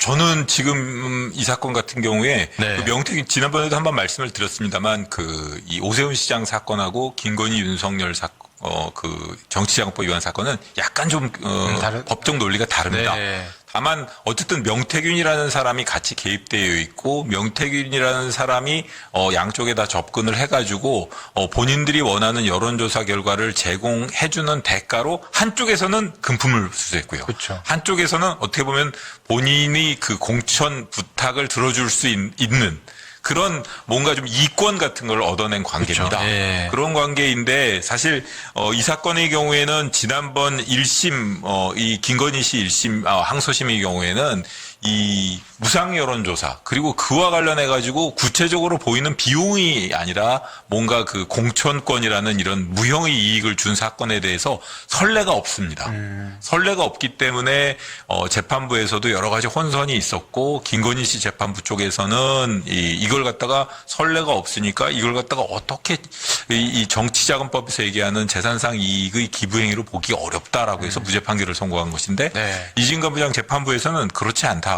저는 지금 이 사건 같은 경우에 네. 그 명태균 지난번에도 한번 말씀을 드렸습니다만 이 오세훈 시장 사건하고 김건희 윤석열 그 정치자금법 위반 사건은 약간 좀 법적 논리가 다릅니다. 네. 다만 어쨌든 명태균이라는 사람이 같이 개입되어 있고 명태균이라는 사람이 양쪽에 다 접근을 해가지고 본인들이 원하는 여론조사 결과를 제공해주는 대가로 한쪽에서는 금품을 수수했고요. 그렇죠. 한쪽에서는 어떻게 보면 본인이 그 공천 부탁을 들어줄 수 있는 그런 뭔가 좀 이권 같은 걸 얻어낸 관계입니다. 그렇죠. 예. 그런 관계인데 사실 이 사건의 경우에는 지난번 1심 이 김건희 씨 1심 항소심의 경우에는 이 무상 여론조사 그리고 그와 관련해 가지고 구체적으로 보이는 비용이 아니라 뭔가 그 공천권이라는 이런 무형의 이익을 준 사건에 대해서 선례가 없습니다. 선례가 없기 때문에 재판부에서도 여러 가지 혼선이 있었고 김건희 씨 재판부 쪽에서는 이걸 갖다가 선례가 없으니까 이걸 갖다가 어떻게 이 정치자금법에서 얘기하는 재산상 이익의 기부행위로 보기 어렵다라고 해서 무죄 판결을 선고한 것인데 네. 이진관 부장 재판부에서는 그렇지 않다.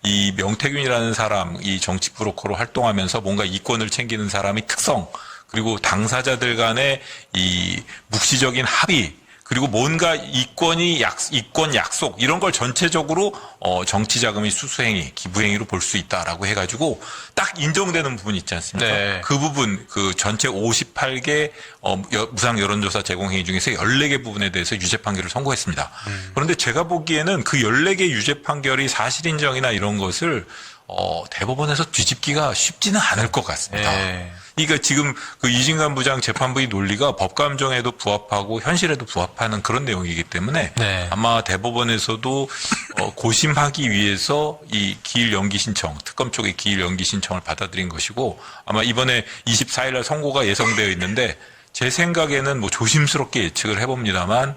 이 명태균이라는 사람, 이 정치 브로커로 활동하면서 뭔가 이권을 챙기는 사람의 특성, 그리고 당사자들 간의 이 묵시적인 합의, 그리고 뭔가 이권 약속 이런 걸 전체적으로 정치 자금의 수수행위, 기부행위로 볼 수 있다라고 해가지고 딱 인정되는 부분이 있지 않습니까? 네. 그 부분, 그 전체 58개 무상 여론조사 제공 행위 중에서 14개 부분에 대해서 유죄 판결을 선고했습니다. 그런데 제가 보기에는 그 14개 유죄 판결이 사실 인정이나 이런 것을 대법원에서 뒤집기가 쉽지는 않을 것 같습니다. 네. 그러니까 지금 그 이진관 부장 재판부의 논리가 법감정에도 부합하고 현실에도 부합하는 그런 내용이기 때문에 네. 아마 대법원에서도 고심하기 위해서 이 기일 연기 신청, 특검 쪽의 기일 연기 신청을 받아들인 것이고 아마 이번에 24일 날 선고가 예정되어 있는데 제 생각에는 뭐 조심스럽게 예측을 해봅니다만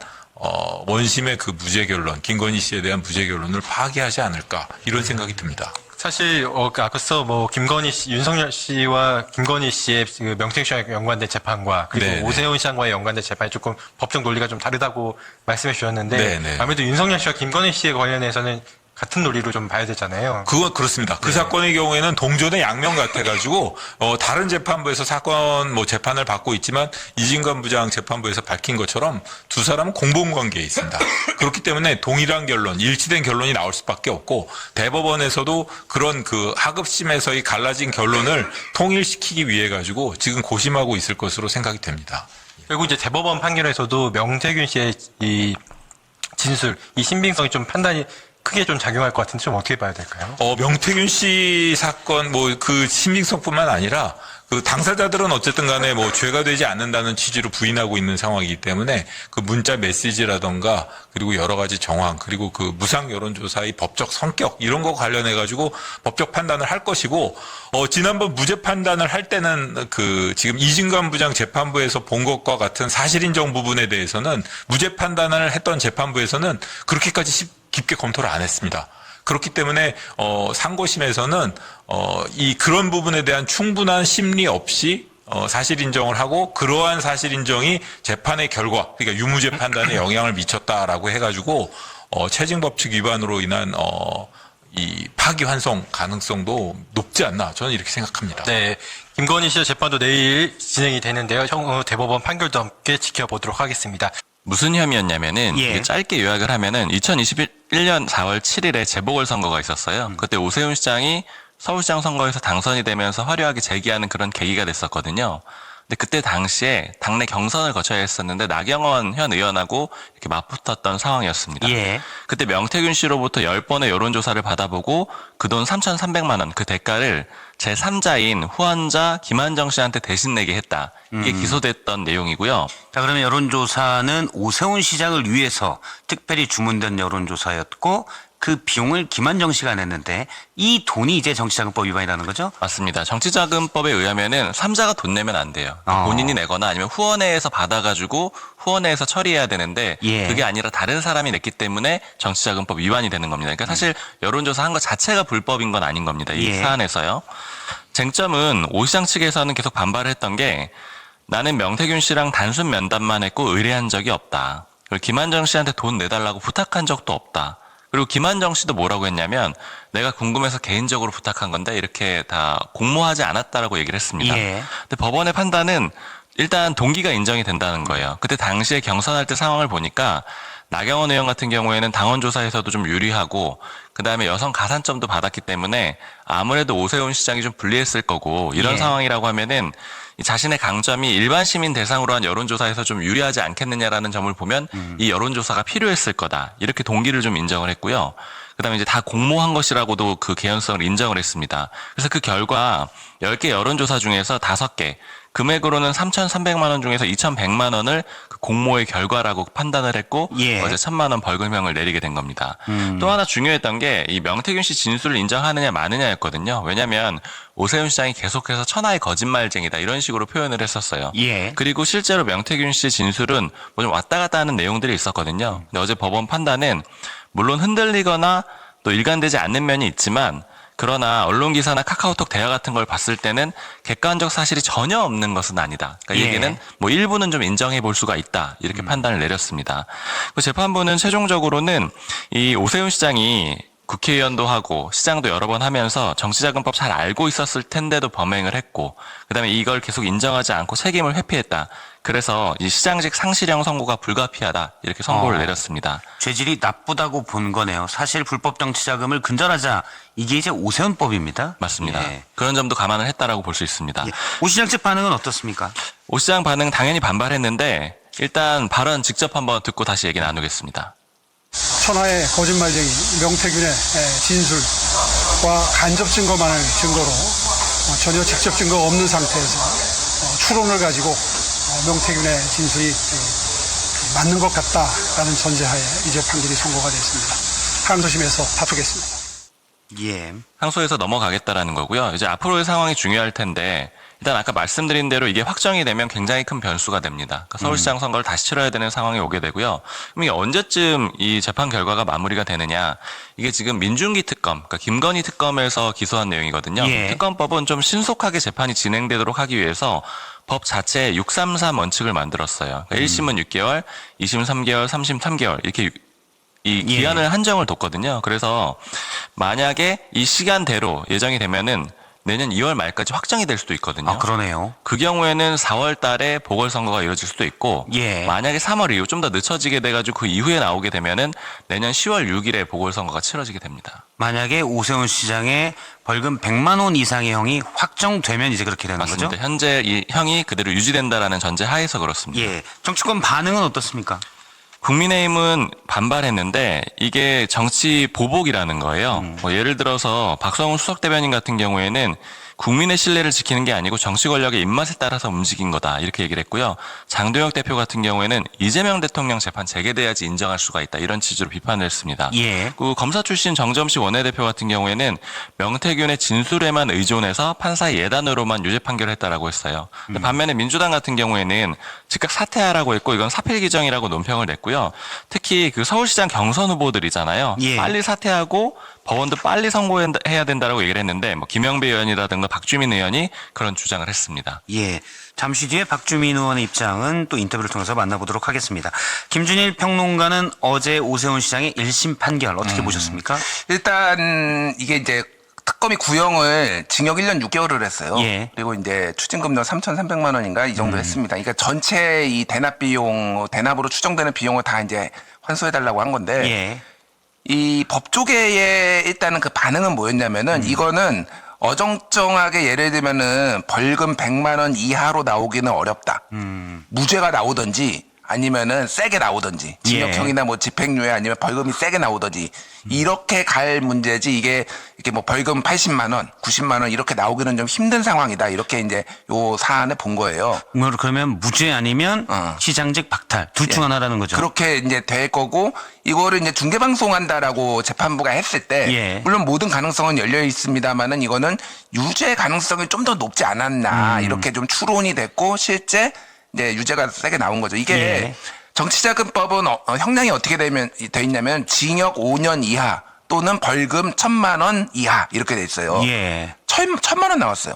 원심의 그 무죄 결론, 김건희 씨에 대한 무죄 결론을 파기하지 않을까 이런 생각이 듭니다. 사실 앞서 뭐 김건희 씨, 윤석열 씨와 김건희 씨의 그 명태균 씨와 연관된 재판과 그리고 네네. 오세훈 시장과의 연관된 재판이 조금 법적 논리가 좀 다르다고 말씀해 주셨는데 네네. 아무래도 윤석열 씨와 김건희 씨에 관련해서는 같은 논리로 좀 봐야 되잖아요. 그건 그렇습니다. 그 사건의 경우에는 동전의 양면 같아가지고 다른 재판부에서 사건 뭐 재판을 받고 있지만 이진관 부장 재판부에서 밝힌 것처럼 두 사람은 공범관계에 있습니다. 그렇기 때문에 동일한 결론, 일치된 결론이 나올 수밖에 없고 대법원에서도 그런 그 하급심에서의 갈라진 결론을 통일시키기 위해 가지고 지금 고심하고 있을 것으로 생각이 됩니다. 그리고 이제 대법원 판결에서도 명태균 씨의 이 진술, 이 신빙성이 좀 판단이 크게 좀 작용할 것 같은데 좀 어떻게 봐야 될까요? 명태균 씨 사건 뭐 그 신빙성뿐만 아니라 그 당사자들은 어쨌든 간에 뭐 죄가 되지 않는다는 취지로 부인하고 있는 상황이기 때문에 그 문자 메시지라던가 그리고 여러 가지 정황 그리고 그 무상 여론조사의 법적 성격 이런 거 관련해 가지고 법적 판단을 할 것이고 지난번 무죄 판단을 할 때는 그 지금 이진관 부장 재판부에서 본 것과 같은 사실 인정 부분에 대해서는 무죄 판단을 했던 재판부에서는 그렇게까지 깊게 검토를 안 했습니다. 그렇기 때문에 상고심에서는 이 그런 부분에 대한 충분한 심리 없이 사실 인정을 하고 그러한 사실 인정이 재판의 결과 그러니까 유무죄 판단에 영향을 미쳤다라고 해가지고 채증 법칙 위반으로 인한 이 파기환송 가능성도 높지 않나 저는 이렇게 생각합니다. 네, 김건희 씨의 재판도 내일 진행이 되는데요. 향후 대법원 판결도 함께 지켜보도록 하겠습니다. 무슨 혐의였냐면은 예. 이게 짧게 요약을 하면은 2021년 4월 7일에 재보궐선거가 있었어요. 그때 오세훈 시장이 서울시장 선거에서 당선이 되면서 화려하게 재기하는 그런 계기가 됐었거든요. 근데 그때 당시에 당내 경선을 거쳐야 했었는데 나경원 현 의원하고 이렇게 맞붙었던 상황이었습니다. 예. 그때 명태균 씨로부터 10번의 여론조사를 받아보고 그 돈 3,300만 원 그 대가를 제3자인 후원자 김한정 씨한테 대신 내게 했다. 이게 기소됐던 내용이고요. 자, 그러면 여론조사는 오세훈 시장을 위해서 특별히 주문된 여론조사였고 그 비용을 김한정 씨가 냈는데 이 돈이 이제 정치자금법 위반이라는 거죠? 맞습니다. 정치자금법에 의하면은 3자가 돈 내면 안 돼요. 본인이 내거나 아니면 후원회에서 받아가지고 후원회에서 처리해야 되는데 예. 그게 아니라 다른 사람이 냈기 때문에 정치자금법 위반이 되는 겁니다. 그러니까 사실 여론조사 한 것 자체가 불법인 건 아닌 겁니다. 이 예. 사안에서요. 쟁점은 오 시장 측에서는 계속 반발을 했던 게 나는 명태균 씨랑 단순 면담만 했고 의뢰한 적이 없다. 그리고 김한정 씨한테 돈 내달라고 부탁한 적도 없다. 그리고 김한정 씨도 뭐라고 했냐면 내가 궁금해서 개인적으로 부탁한 건데 이렇게 다 공모하지 않았다라고 얘기를 했습니다. 예. 근데 법원의 판단은 일단 동기가 인정이 된다는 거예요. 그때 당시에 경선할 때 상황을 보니까 나경원 의원 같은 경우에는 당원 조사에서도 좀 유리하고 그다음에 여성 가산점도 받았기 때문에 아무래도 오세훈 시장이 좀 불리했을 거고 이런 상황이라고 하면은 자신의 강점이 일반 시민 대상으로 한 여론조사에서 좀 유리하지 않겠느냐라는 점을 보면 이 여론조사가 필요했을 거다. 이렇게 동기를 좀 인정을 했고요. 그다음에 이제 다 공모한 것이라고도 그 개연성을 인정을 했습니다. 그래서 그 결과 10개 여론조사 중에서 5개, 금액으로는 3,300만 원 중에서 2,100만 원을 그 공모의 결과라고 판단을 했고 어제 1,000만 원 벌금형을 내리게 된 겁니다. 또 하나 중요했던 게 이 명태균 씨 진술을 인정하느냐 마느냐였거든요. 왜냐하면 오세훈 시장이 계속해서 천하의 거짓말쟁이다 이런 식으로 표현을 했었어요. 그리고 실제로 명태균 씨 진술은 뭐 좀 왔다 갔다 하는 내용들이 있었거든요. 근데 어제 법원 판단은 물론 흔들리거나 또 일관되지 않는 면이 있지만 그러나 언론 기사나 카카오톡 대화 같은 걸 봤을 때는 객관적 사실이 전혀 없는 것은 아니다. 그러니까 얘기는 뭐 일부는 좀 인정해 볼 수가 있다. 이렇게 판단을 내렸습니다. 그 재판부는 최종적으로는 이 오세훈 시장이 국회의원도 하고 시장도 여러 번 하면서 정치자금법 잘 알고 있었을 텐데도 범행을 했고 그다음에 이걸 계속 인정하지 않고 책임을 회피했다. 그래서 이 시장직 상실형 선고가 불가피하다. 이렇게 선고를 내렸습니다. 죄질이 나쁘다고 본 거네요. 사실 불법 정치자금을 근절하자. 이게 이제 오세훈법입니다. 맞습니다. 그런 점도 감안을 했다라고 볼 수 있습니다. 오 시장 측 반응은 어떻습니까? 오 시장 반응 당연히 반발했는데 일단 발언 직접 한번 듣고 다시 얘기 나누겠습니다. 천하의 거짓말쟁이 명태균의 진술과 간접 증거만을 증거로 전혀 직접 증거 없는 상태에서 추론을 가지고 명태균의 진술이 맞는 것 같다라는 전제하에 이제 판결이 선고가 됐습니다. 항소심에서 다투겠습니다. 항소에서 넘어가겠다라는 거고요. 이제 앞으로의 상황이 중요할 텐데 일단 아까 말씀드린 대로 이게 확정이 되면 굉장히 큰 변수가 됩니다. 그러니까 서울시장 선거를 다시 치러야 되는 상황이 오게 되고요. 그럼 이게 언제쯤 이 재판 결과가 마무리가 되느냐. 이게 지금 민중기 특검, 그러니까 김건희 특검에서 기소한 내용이거든요. 특검법은 좀 신속하게 재판이 진행되도록 하기 위해서 법 자체에 633 원칙을 만들었어요. 그러니까 1심은 6개월, 2심 3개월, 3심 3개월 이렇게 이 기한을 한정을 뒀거든요. 그래서 만약에 이 시간대로 예정이 되면은 내년 2월 말까지 확정이 될 수도 있거든요. 그러네요. 그 경우에는 4월 달에 보궐선거가 이루어질 수도 있고 만약에 3월 이후 좀 더 늦춰지게 돼가지고 그 이후에 나오게 되면은 내년 10월 6일에 보궐선거가 치러지게 됩니다. 만약에 오세훈 시장의 벌금 100만 원 이상의 형이 확정되면 이제 그렇게 되는 맞습니다. 거죠? 현재 이 형이 그대로 유지된다라는 전제 하에서 그렇습니다. 정치권 반응은 어떻습니까? 국민의힘은 반발했는데 이게 정치 보복이라는 거예요. 뭐 예를 들어서 박성훈 수석 대변인 같은 경우에는 국민의 신뢰를 지키는 게 아니고 정치 권력의 입맛에 따라서 움직인 거다 이렇게 얘기를 했고요. 장도혁 대표 같은 경우에는 이재명 대통령 재판 재개돼야지 인정할 수가 있다 이런 취지로 비판을 했습니다. 그 검사 출신 정점식 원내대표 같은 경우에는 명태균의 진술에만 의존해서 판사의 예단으로만 유죄 판결을 했다라고 했어요. 근데 반면에 민주당 같은 경우에는 즉각 사퇴하라고 했고 이건 사필 규정이라고 논평을 냈고요. 특히 그 서울시장 경선 후보들이잖아요. 빨리 사퇴하고 법원도 빨리 선고해야 된다라고 얘기를 했는데 뭐 김영배 의원이라든가 박주민 의원이 그런 주장을 했습니다. 잠시 뒤에 박주민 의원의 입장은 또 인터뷰를 통해서 만나보도록 하겠습니다. 김준일 평론가는 어제 오세훈 시장의 1심 판결 어떻게 보셨습니까? 일단 이게 이제 특검이 구형을 징역 1년 6개월을 했어요. 그리고 이제 추징금도 3,300만 원인가 이 정도 했습니다. 그러니까 전체 이 대납 비용, 대납으로 추정되는 비용을 다 이제 환수해달라고 한 건데 이 법조계의 일단은 그 반응은 뭐였냐면은 이거는 어정쩡하게 예를 들면은 벌금 100만 원 이하로 나오기는 어렵다. 무죄가 나오든지 아니면은 세게 나오든지 징역형이나 뭐 집행유예 아니면 벌금이 세게 나오든지 이렇게 갈 문제지 이게 뭐 벌금 80만 원, 90만 원 이렇게 나오기는 좀 힘든 상황이다. 이렇게 이제 요 사안을 본 거예요. 그러면 무죄 아니면 시장직 박탈 둘 중 하나라는 거죠. 그렇게 이제 될 거고 이거를 이제 중계방송한다라고 재판부가 했을 때 물론 모든 가능성은 열려 있습니다만은 이거는 유죄 가능성이 좀 더 높지 않았나 이렇게 좀 추론이 됐고 실제 이제 유죄가 세게 나온 거죠. 이게 정치자금법은 형량이 어떻게 돼 있냐면 징역 5년 이하 또는 벌금 1,000만 원 이하 이렇게 돼 있어요. 1,000만 원 나왔어요.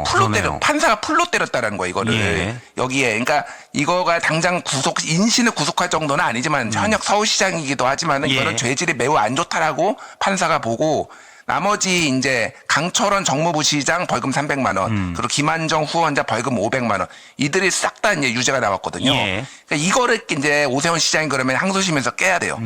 풀로 때려 판사가 풀로 때렸다라는 거예요. 이거를 여기에 그러니까 이거가 당장 인신을 구속할 정도는 아니지만 현역 서울시장이기도 하지만 이거는 죄질이 매우 안 좋다라고 판사가 보고 나머지 이제 강철원 정무부시장 벌금 300만 원, 그리고 김한정 후원자 벌금 500만 원, 이들이 싹 다 이제 유죄가 나왔거든요. 예. 그러니까 이거를 이제 오세훈 시장이 그러면 항소심에서 깨야 돼요.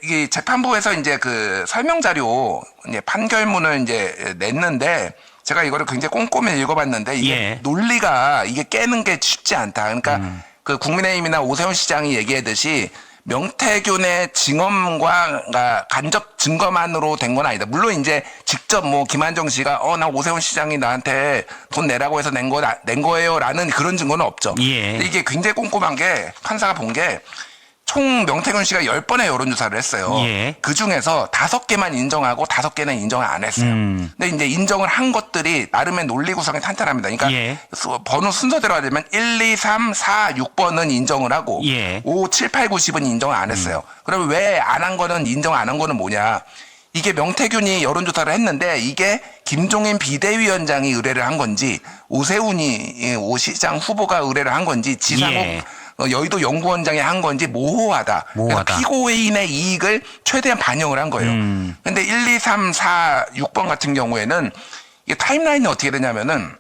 이 재판부에서 이제 그 설명 자료 이제 판결문을 이제 냈는데 제가 이거를 굉장히 꼼꼼히 읽어봤는데 이게 예. 논리가 이게 깨는 게 쉽지 않다. 그러니까 그 국민의힘이나 오세훈 시장이 얘기하듯이 명태균의 증언과 간접 증거만으로 된 건 아니다. 물론 이제 직접 뭐 김한정 씨가 나 오세훈 시장이 나한테 돈 내라고 해서 낸 거예요라는 그런 증거는 없죠. 예. 근데 이게 굉장히 꼼꼼한 게 판사가 본 게 총 명태균 씨가 10번의 여론조사를 했어요. 예. 그 중에서 5개만 인정하고 5개는 인정을 안 했어요. 근데 이제 인정을 한 것들이 나름의 논리 구성이 탄탄합니다. 그러니까 예. 번호 순서대로 하자면 1, 2, 3, 4, 6번은 인정을 하고 예. 5, 7, 8, 9, 10은 인정을 안 했어요. 그러면 왜 안 한 거는 인정 안 한 거는 뭐냐? 이게 명태균이 여론조사를 했는데 이게 김종인 비대위원장이 의뢰를 한 건지 오세훈이 오 시장 후보가 의뢰를 한 건지 지상욱 예. 여의도 연구원장이 한 건지 모호하다. 그러니까 피고인의 이익을 최대한 반영을 한 거예요. 근데 1, 2, 3, 4, 6번 같은 경우에는 이게 타임라인이 어떻게 되냐면은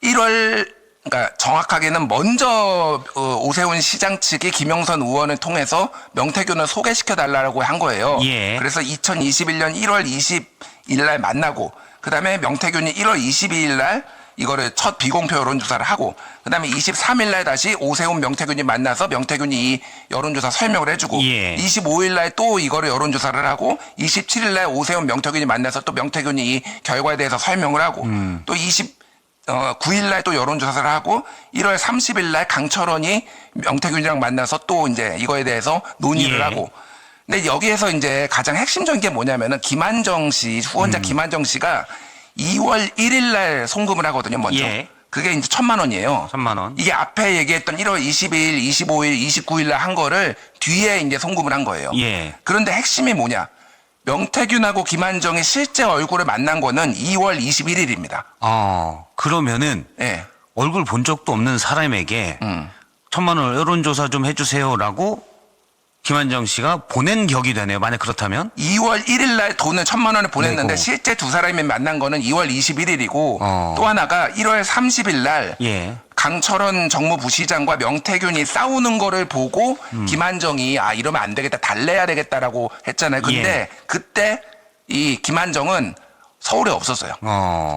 1월 그러니까 정확하게는 먼저 오세훈 시장 측이 김영선 의원을 통해서 명태균을 소개시켜 달라고 한 거예요. 예. 그래서 2021년 1월 20일 날 만나고 그다음에 명태균이 1월 22일 날 이거를 첫 비공표 여론조사를 하고 그다음에 23일 날 다시 오세훈 명태균이 만나서 명태균이 이 여론조사 설명을 해주고 예. 25일 날 또 이거를 여론조사를 하고 27일 날 오세훈 명태균이 만나서 또 명태균이 이 결과에 대해서 설명을 하고 또 9일 날 또 여론조사를 하고 1월 30일 날 강철원이 명태균이랑 만나서 또 이제 이거에 대해서 논의를 예. 하고 근데 여기에서 이제 가장 핵심적인 게 뭐냐면은 김한정 씨 후원자 김한정 씨가 2월 1일 날 송금을 하거든요, 먼저. 예. 그게 이제 1,000만 원이에요. 1,000만 원. 이게 앞에 얘기했던 1월 22일, 25일, 29일 날 한 거를 뒤에 이제 송금을 한 거예요. 예. 그런데 핵심이 뭐냐? 명태균하고 김한정이 실제 얼굴을 만난 거는 2월 21일입니다. 그러면은 예. 얼굴 본 적도 없는 사람에게 1,000만 원 여론조사 좀 해주세요라고 김한정 씨가 보낸 격이 되네요. 만약 그렇다면 2월 1일 날 돈을 1,000만 원을 보냈는데 내고. 실제 두 사람이 만난 거는 2월 21일이고 또 하나가 1월 30일 날 예. 강철원 정무부시장과 명태균이 싸우는 거를 보고 김한정이 이러면 안 되겠다 달래야 되겠다라고 했잖아요. 근데 예. 그때 이 김한정은 서울에 없었어요.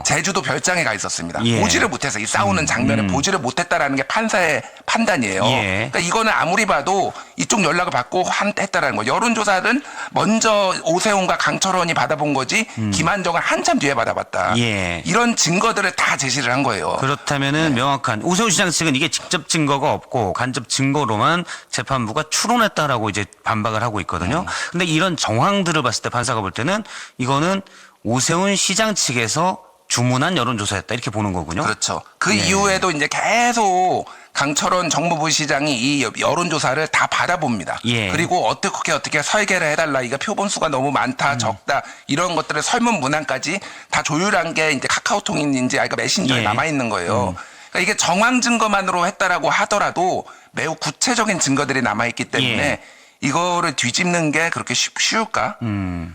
제주도 별장에 가 있었습니다. 예. 보지를 못해서 이 싸우는 장면을 보지를 못했다라는 게 판사의 판단이에요. 예. 그러니까 이거는 아무리 봐도 이쪽 연락을 받고 했다라는 거. 여론조사는 먼저 오세훈과 강철원이 받아본 거지 김한정은 한참 뒤에 받아봤다. 예. 이런 증거들을 다 제시를 한 거예요. 그렇다면은 명확한 오세훈 시장 측은 이게 직접 증거가 없고 간접 증거로만 재판부가 추론했다라고 이제 반박을 하고 있거든요. 근데 이런 정황들을 봤을 때 판사가 볼 때는 이거는 오세훈 시장 측에서 주문한 여론조사였다 이렇게 보는 거군요. 그렇죠. 그 이후에도 이제 계속 강철원 정무부 시장이 이 여론조사를 다 받아봅니다. 예. 그리고 어떻게 설계를 해달라. 이거 표본수가 너무 많다, 적다 이런 것들을 설문 문항까지 다 조율한 게 이제 카카오톡인지 메신저에 예. 남아 있는 거예요. 그러니까 이게 정황 증거만으로 했다라고 하더라도 매우 구체적인 증거들이 남아 있기 때문에. 예. 이거를 뒤집는 게 그렇게 쉬울까?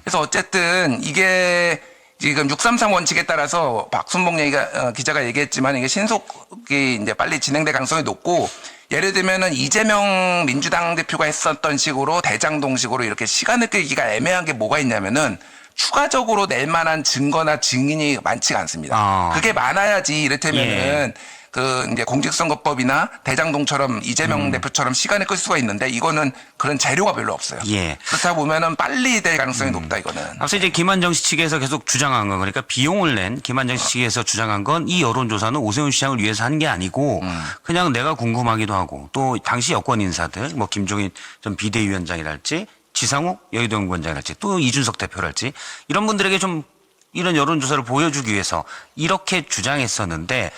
그래서 어쨌든 이게 지금 633 원칙에 따라서 박순봉 기자가 얘기했지만 이게 신속이 이제 빨리 진행될 가능성이 높고 예를 들면은 이재명 민주당 대표가 했었던 식으로 대장동식으로 이렇게 시간을 끌기가 애매한 게 뭐가 있냐면은 추가적으로 낼 만한 증거나 증인이 많지가 않습니다. 그게 많아야지 이를테면은 이제 공직선거법이나 대장동처럼 이재명 대표처럼 시간을 끌 수가 있는데 이거는 그런 재료가 별로 없어요. 예. 그렇다 보면은 빨리 될 가능성이 높다 이거는. 앞서 이제 김한정 씨 측에서 계속 주장한 건 그러니까 비용을 낸 김한정 씨 측에서 주장한 건 이 여론조사는 오세훈 시장을 위해서 한 게 아니고 그냥 내가 궁금하기도 하고 또 당시 여권 인사들 뭐 김종인 전 비대위원장이랄지 지상욱 여의도 연구원장이랄지 또 이준석 대표랄지 이런 분들에게 좀 이런 여론조사를 보여주기 위해서 이렇게 주장했었는데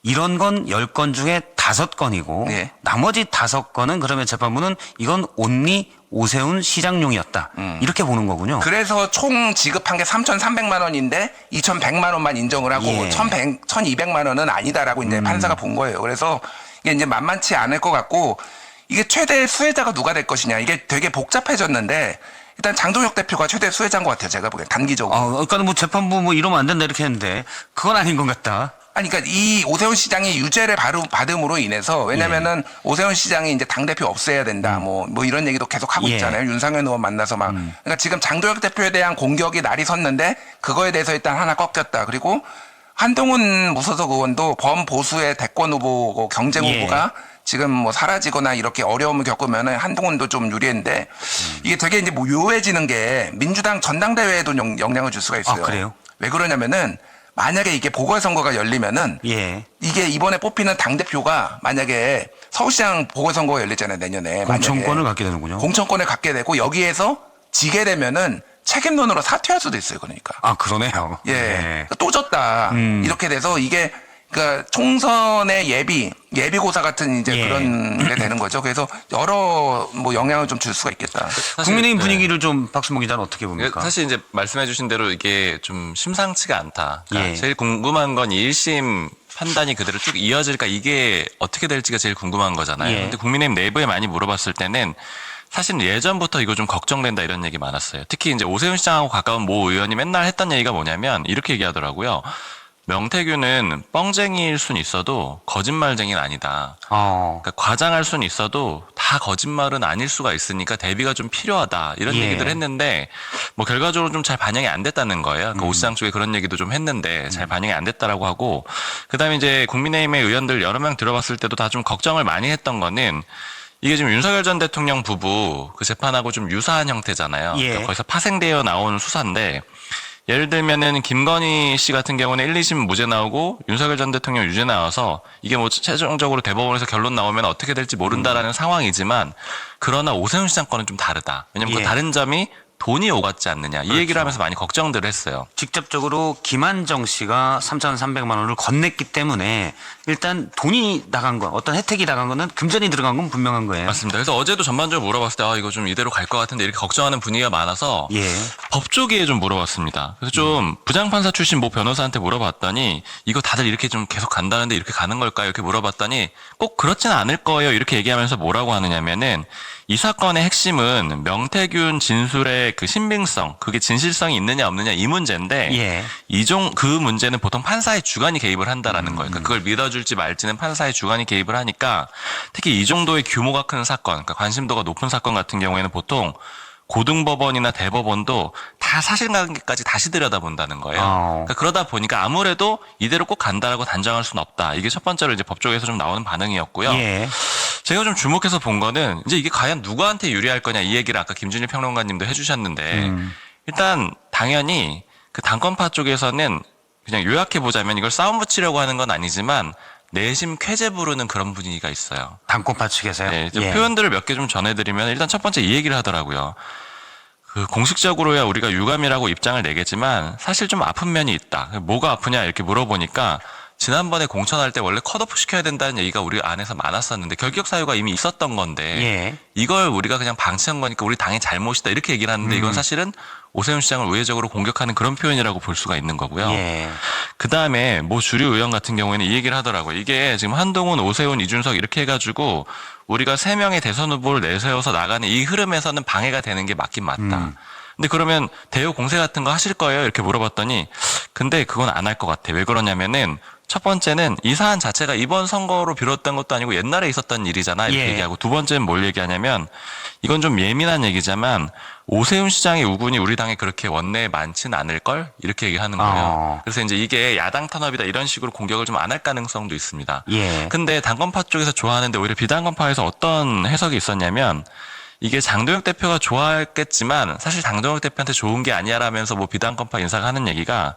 이런 건 10건 중에 5건이고 네. 나머지 5건은 그러면 재판부는 이건 온리 오세훈 시장용이었다. 이렇게 보는 거군요. 그래서 총 지급한 게 3,300만 원인데 2,100만 원만 인정을 하고 예. 1,200만 원은 아니다라고 이제 판사가 본 거예요. 그래서 이게 이제 만만치 않을 것 같고 이게 최대 수혜자가 누가 될 것이냐 이게 되게 복잡해졌는데 일단 장동혁 대표가 최대 수혜자인 것 같아요. 제가 보기엔 단기적으로. 그러니까 뭐 재판부 뭐 이러면 안 된다 이렇게 했는데 그건 아닌 것 같다. 아니, 그러니까 이 오세훈 시장이 유죄를 받음으로 인해서 왜냐면은 오세훈 시장이 이제 당대표 없애야 된다. 뭐 이런 얘기도 계속 하고 있잖아요. 윤상현 의원 만나서 막. 그러니까 지금 장동혁 대표에 대한 공격이 날이 섰는데 그거에 대해서 일단 하나 꺾였다. 그리고 한동훈 무소속 의원도 범보수의 대권 후보, 경쟁 후보가 지금 뭐 사라지거나 이렇게 어려움을 겪으면은 한동훈도 좀 유리한데 이게 되게 이제 뭐 묘해지는 게 민주당 전당대회에도 영향을 줄 수가 있어요. 아, 그래요? 왜 그러냐면은 만약에 이게 보궐선거가 열리면은 이게 이번에 뽑히는 당대표가 만약에 서울시장 보궐선거가 열리잖아요, 내년에. 공천권을 갖게 되는군요. 공천권을 갖게 되고 여기에서 지게 되면은 책임론으로 사퇴할 수도 있어요, 그러니까. 아, 그러네요. 또 졌다. 이렇게 돼서 이게 그러니까 총선의 예비고사 같은 이제 그런 게 되는 거죠. 그래서 여러 뭐 영향을 좀 줄 수가 있겠다. 국민의힘 분위기를 좀 박수봉 기자는 어떻게 봅니까? 사실 이제 말씀해주신 대로 이게 좀 심상치가 않다. 그러니까 제일 궁금한 건 1심 판단이 그대로 쭉 이어질까 이게 어떻게 될지가 제일 궁금한 거잖아요. 근데 국민의힘 내부에 많이 물어봤을 때는 사실 예전부터 이거 좀 걱정된다 이런 얘기 많았어요. 특히 이제 오세훈 시장하고 가까운 모 의원이 맨날 했던 얘기가 뭐냐면 이렇게 얘기하더라고요. 명태균은 뻥쟁이일 순 있어도 거짓말쟁이는 아니다. 그러니까 과장할 순 있어도 다 거짓말은 아닐 수가 있으니까 대비가 좀 필요하다. 이런 얘기들을 했는데 뭐 결과적으로 좀 잘 반영이 안 됐다는 거예요. 그러니까 오 시장 쪽에 그런 얘기도 좀 했는데 잘 반영이 안 됐다라고 하고 그다음에 이제 국민의힘의 의원들 여러 명 들어봤을 때도 다 좀 걱정을 많이 했던 거는 이게 지금 윤석열 전 대통령 부부 그 재판하고 좀 유사한 형태잖아요. 그러니까 거기서 파생되어 나온 수사인데 예를 들면은 김건희 씨 같은 경우는 1, 2심 무죄 나오고 윤석열 전 대통령 유죄 나와서 이게 뭐 최종적으로 대법원에서 결론 나오면 어떻게 될지 모른다라는 상황이지만 그러나 오세훈 시장 건은 좀 다르다. 왜냐면 그 다른 점이 돈이 오갔지 않느냐. 이 얘기를 하면서 많이 걱정들을 했어요. 직접적으로 김한정 씨가 3,300만 원을 건넸기 때문에 일단 돈이 나간 건 어떤 혜택이 나간 거는 금전이 들어간 건 분명한 거예요. 맞습니다. 그래서 어제도 전반적으로 물어봤을 때 이거 좀 이대로 갈 것 같은데 이렇게 걱정하는 분위기가 많아서 법 쪽에 좀 물어봤습니다. 그래서 좀 부장판사 출신 모 변호사한테 물어봤더니 이거 다들 이렇게 좀 계속 간다는데 이렇게 가는 걸까요? 이렇게 물어봤더니 꼭 그렇지는 않을 거예요. 이렇게 얘기하면서 뭐라고 하느냐면은 이 사건의 핵심은 명태균 진술의 그 신빙성, 그게 진실성이 있느냐 없느냐 이 문제인데 그 문제는 보통 판사의 주관이 개입을 한다라는 거예요. 그러니까 그걸 믿어줄지 말지는 판사의 주관이 개입을 하니까 특히 이 정도의 규모가 큰 사건, 그러니까 관심도가 높은 사건 같은 경우에는 보통 고등법원이나 대법원도 다 사실관계까지 다시 들여다본다는 거예요. 그러니까 그러다 보니까 아무래도 이대로 꼭 간다라고 단정할 수는 없다. 이게 첫 번째로 이제 법조계에서 좀 나오는 반응이었고요. 제가 좀 주목해서 본 거는 이제 이게 과연 누구한테 유리할 거냐 이 얘기를 아까 김준일 평론가님도 해주셨는데 일단 당연히 그 당권파 쪽에서는 그냥 요약해 보자면 이걸 싸움 붙이려고 하는 건 아니지만 내심 쾌재 부르는 그런 분위기가 있어요. 당권파 측에서요? 네, 표현들을 몇 개 좀 전해드리면 일단 첫 번째 이 얘기를 하더라고요. 그 공식적으로야 우리가 유감이라고 입장을 내겠지만 사실 좀 아픈 면이 있다. 뭐가 아프냐 이렇게 물어보니까 지난번에 공천할 때 원래 컷오프 시켜야 된다는 얘기가 우리 안에서 많았었는데 결격 사유가 이미 있었던 건데 이걸 우리가 그냥 방치한 거니까 우리 당의 잘못이다 이렇게 얘기를 하는데 이건 사실은 오세훈 시장을 우회적으로 공격하는 그런 표현이라고 볼 수가 있는 거고요. 그다음에 뭐 주류 의원 같은 경우에는 이 얘기를 하더라고요. 이게 지금 한동훈, 오세훈, 이준석 이렇게 해가지고 우리가 3명의 대선 후보를 내세워서 나가는 이 흐름에서는 방해가 되는 게 맞긴 맞다. 근데 그러면 대여 공세 같은 거 하실 거예요? 이렇게 물어봤더니 근데 그건 안 할 것 같아. 왜 그러냐면은 첫 번째는 이 사안 자체가 이번 선거로 비롯된 것도 아니고 옛날에 있었던 일이잖아 이렇게 얘기하고 두 번째는 뭘 얘기하냐면 이건 좀 예민한 얘기지만 오세훈 시장의 우군이 우리 당에 그렇게 원내에 많지는 않을걸? 이렇게 얘기하는 거예요. 그래서 이제 이게 야당 탄압이다 이런 식으로 공격을 좀 안 할 가능성도 있습니다. 근데 당권파 쪽에서 좋아하는데 오히려 비당권파에서 어떤 해석이 있었냐면 이게 장동혁 대표가 좋아했겠지만 사실 장동혁 대표한테 좋은 게 아니야라면서 뭐 비당권파 인사가 하는 얘기가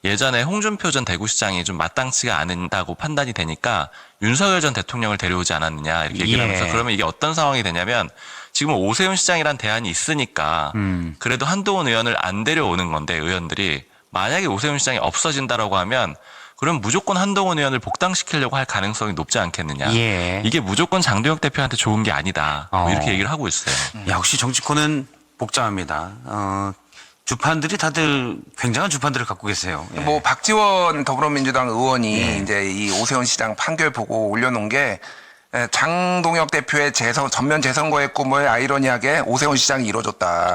예전에 홍준표 전 대구시장이 좀 마땅치가 않다고 판단이 되니까 윤석열 전 대통령을 데려오지 않았느냐 이렇게 얘기를 하면서 그러면 이게 어떤 상황이 되냐면 지금 오세훈 시장이란 대안이 있으니까 그래도 한동훈 의원을 안 데려오는 건데 의원들이 만약에 오세훈 시장이 없어진다라고 하면 그럼 무조건 한동훈 의원을 복당시키려고 할 가능성이 높지 않겠느냐. 이게 무조건 장동혁 대표한테 좋은 게 아니다. 뭐 이렇게 얘기를 하고 있어요. 역시 정치권은 복잡합니다. 주판들이 다들 굉장한 주판들을 갖고 계세요. 뭐 박지원 더불어민주당 의원이 이제 이 오세훈 시장 판결 보고 올려놓은 게 장동혁 대표의 전면 재선거의 꿈을 아이러니하게 오세훈 시장이 이뤄줬다.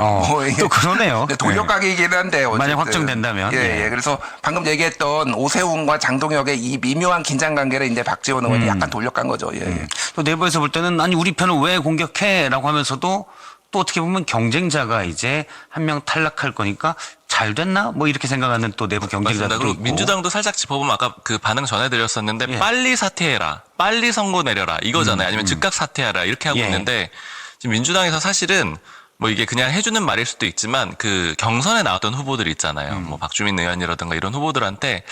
또 그러네요. 돌려가기이긴 한데 만약 확정된다면. 예. 그래서 방금 얘기했던 오세훈과 장동혁의 이 미묘한 긴장 관계를 이제 박지원 의원이 약간 돌려간 거죠. 예. 또 내부에서 볼 때는 아니 우리 편을 왜 공격해라고 하면서도 또 어떻게 보면 경쟁자가 이제 한 명 탈락할 거니까 잘 됐나? 뭐 이렇게 생각하는 또 내부 경쟁자들도 그리고 있고. 민주당도 살짝 짚어보면 아까 그 반응 전해드렸었는데 빨리 사퇴해라, 빨리 선고 내려라 이거잖아요. 아니면 즉각 사퇴하라 이렇게 하고 있는데 지금 민주당에서 사실은 뭐 이게 그냥 해주는 말일 수도 있지만 그 경선에 나왔던 후보들 있잖아요. 뭐 박주민 의원이라든가 이런 후보들한테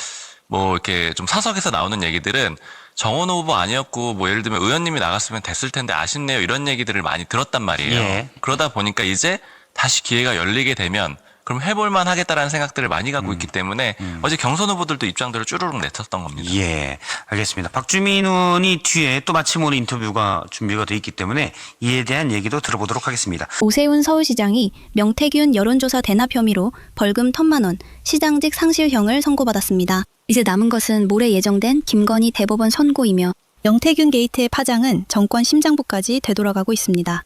뭐 이렇게 좀 사석에서 나오는 얘기들은 정원 후보 아니었고 뭐 예를 들면 의원님이 나갔으면 됐을 텐데 아쉽네요 이런 얘기들을 많이 들었단 말이에요. 그러다 보니까 이제 다시 기회가 열리게 되면 그럼 해볼만 하겠다라는 생각들을 많이 갖고 있기 때문에 어제 경선 후보들도 입장들을 쭈르륵 내쳤던 겁니다. 예, 알겠습니다. 박주민 의원이 뒤에 또 마침 오늘 인터뷰가 준비가 돼 있기 때문에 이에 대한 얘기도 들어보도록 하겠습니다. 오세훈 서울시장이 명태균 여론조사 대납 혐의로 벌금 1,000만 원, 시장직 상실형을 선고받았습니다. 이제 남은 것은 모레 예정된 김건희 대법원 선고이며 명태균 게이트의 파장은 정권 심장부까지 되돌아가고 있습니다.